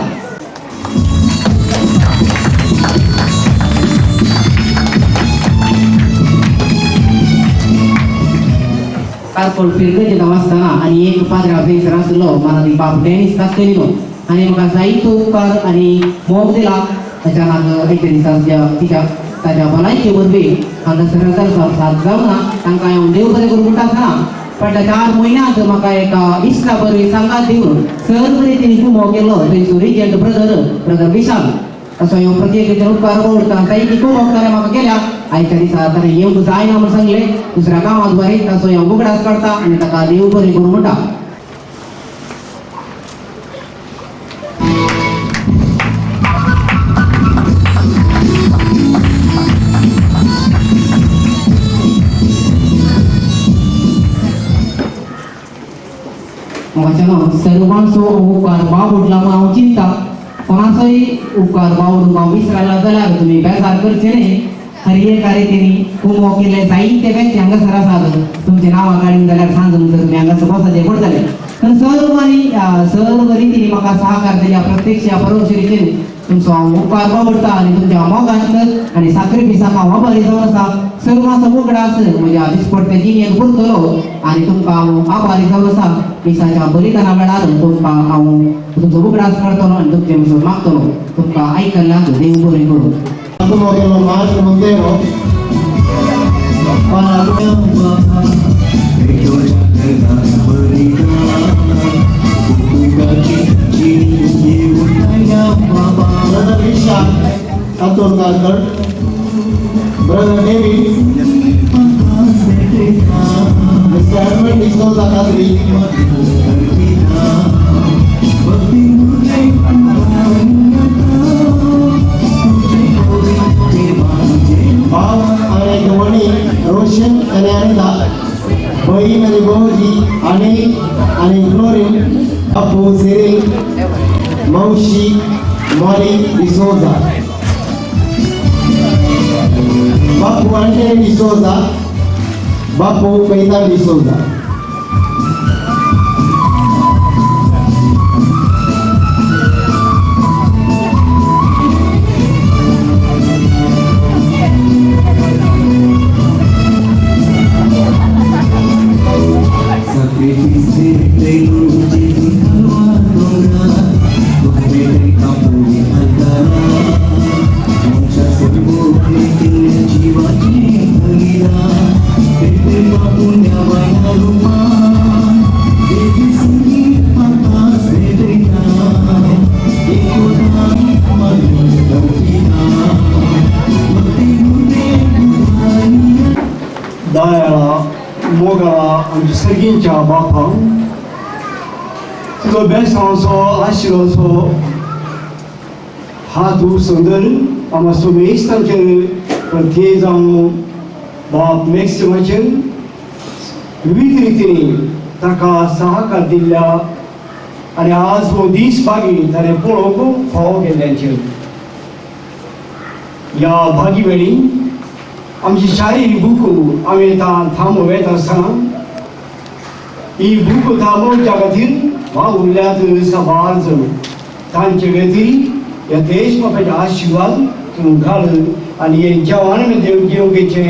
कारकोण फिरगजे जावन आसतना आनी एक पाद्रा थंयसर आसलो मला ती बाप डॅनिस कास्तेलिनो आनी म्हाका जायतो उपकार आनी मोग दिला अचानक एक दिसा ताच्या भलायके वरवीं हांगासर हजर जावं ना तांकां हांव देव बरें करूं म्हणटा आसतना फाटल्या 4 म्हयन्यांत म्हाका एका इश्टा बरवी सांगात दिवन सर्व रितीन कुमो केलो थंयचो रिजंट ब्रदर विशाल असो ह्यो प्रत्येक उपकार करता काही खूप उपकार म्हाका केल्या आयच्या दिसा तर येवंक जायना म्हण सांगले दुसऱ्या गांवांत बरी असो ह्यो उगडास काडटा आनी ताका देव बरें करूं म्हणटा. सर्वांचो उपकार भाव उठला म्हणून हांव चिंता कोणाचोय उपकार भाव हांव विसरला जाल्यार तुमी बेजार करचे न्ही. हर एका रितीनी कुमो केले जायते व्यक्ती हांगासर आसात तुमचे नांवां काडीन जाल्यार सांगून जर तुमी हांगासर बसत पडटले पण सर्व रितीनी म्हाका सहकार दिल्या प्रत्यक्ष परोक्ष रितीन तुमचो हांव उपकार बावडटा आनी तुमच्या मोगांत आनी साखरेपिसाक हांव आभारी जावन आसा. सर्वांचो उगडास म्हज्या दिसपट्टे जिणेंत करतलो आनी तुमकां हांव आभारी जावन आसा. पिसाच्या बलिदाना वेळार तुमकां हांव तुमचो उगडास करतलो आनी तुमचे मजूर मागतलो तुमकां आयकल्याक देव बरें करूं. Maestro Montero para Atur Carter, Brother David, Mr. Edmund D'Souza Kadri, आणि गवणी रोशन आणि अनिता बहीण आणि भाऊजी आणि फ्लोरिन अप्पू सिरिल मौशी मॉली डिसोजा बापू अंटनी डिसोजा बापू कैता डिसोजा. दायाळा मोगाळा आमच्या सर्गींच्या बापाक तुजो बेसांचो आशिर्वादाचो हात सुंदर आम्हा सुमेस्तांचेर प्रथे जावन बाप मॅक्सिमाचेर विविध रितीनी ताका सहकार दिल्ल्या आनी आज हो दीस बागी ताणें पळोवंक फावो केल्ल्यांचेर ह्या बागी वेळी आमची शारी बूक आमी थांबो वेता आसतना ही बूक थांबोवच्या खातीर वा उरल्यात साबार जण तांचे खातीर ह्या देश बापाचे आशिर्वाद तूं घाल आनी हे जवान देवगेचे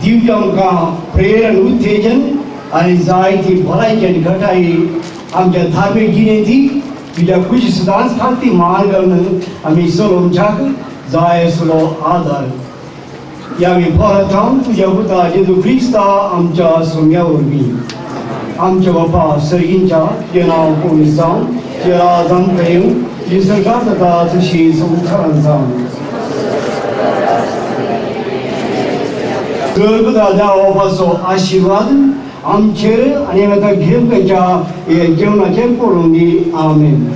दिव्य आमकां प्रेर आनी उत्तेजन आनी जायती भलायकी आनी घटाई आमच्या धार्मीक जिणेंती तुज्या खुशी सदांच खातीर मान घालून आमी चलोवच्याक जाय आसलो आदार या आमी परत हांव तुज्या पुता जेजू क्रिस्ता आमच्या सोम्या वरवीं आमच्या बापा सर्गींच्या तुजें नांव पवित्र जावं तुजें राज आमकां येवं जी सरकार जाता तशी संवसारांत जावं. स्वर्गदा देवाचो आशिर्वाद आमचेर आनी आतां घेवपाच्या जेवणाचेर पडून दी. आमेन.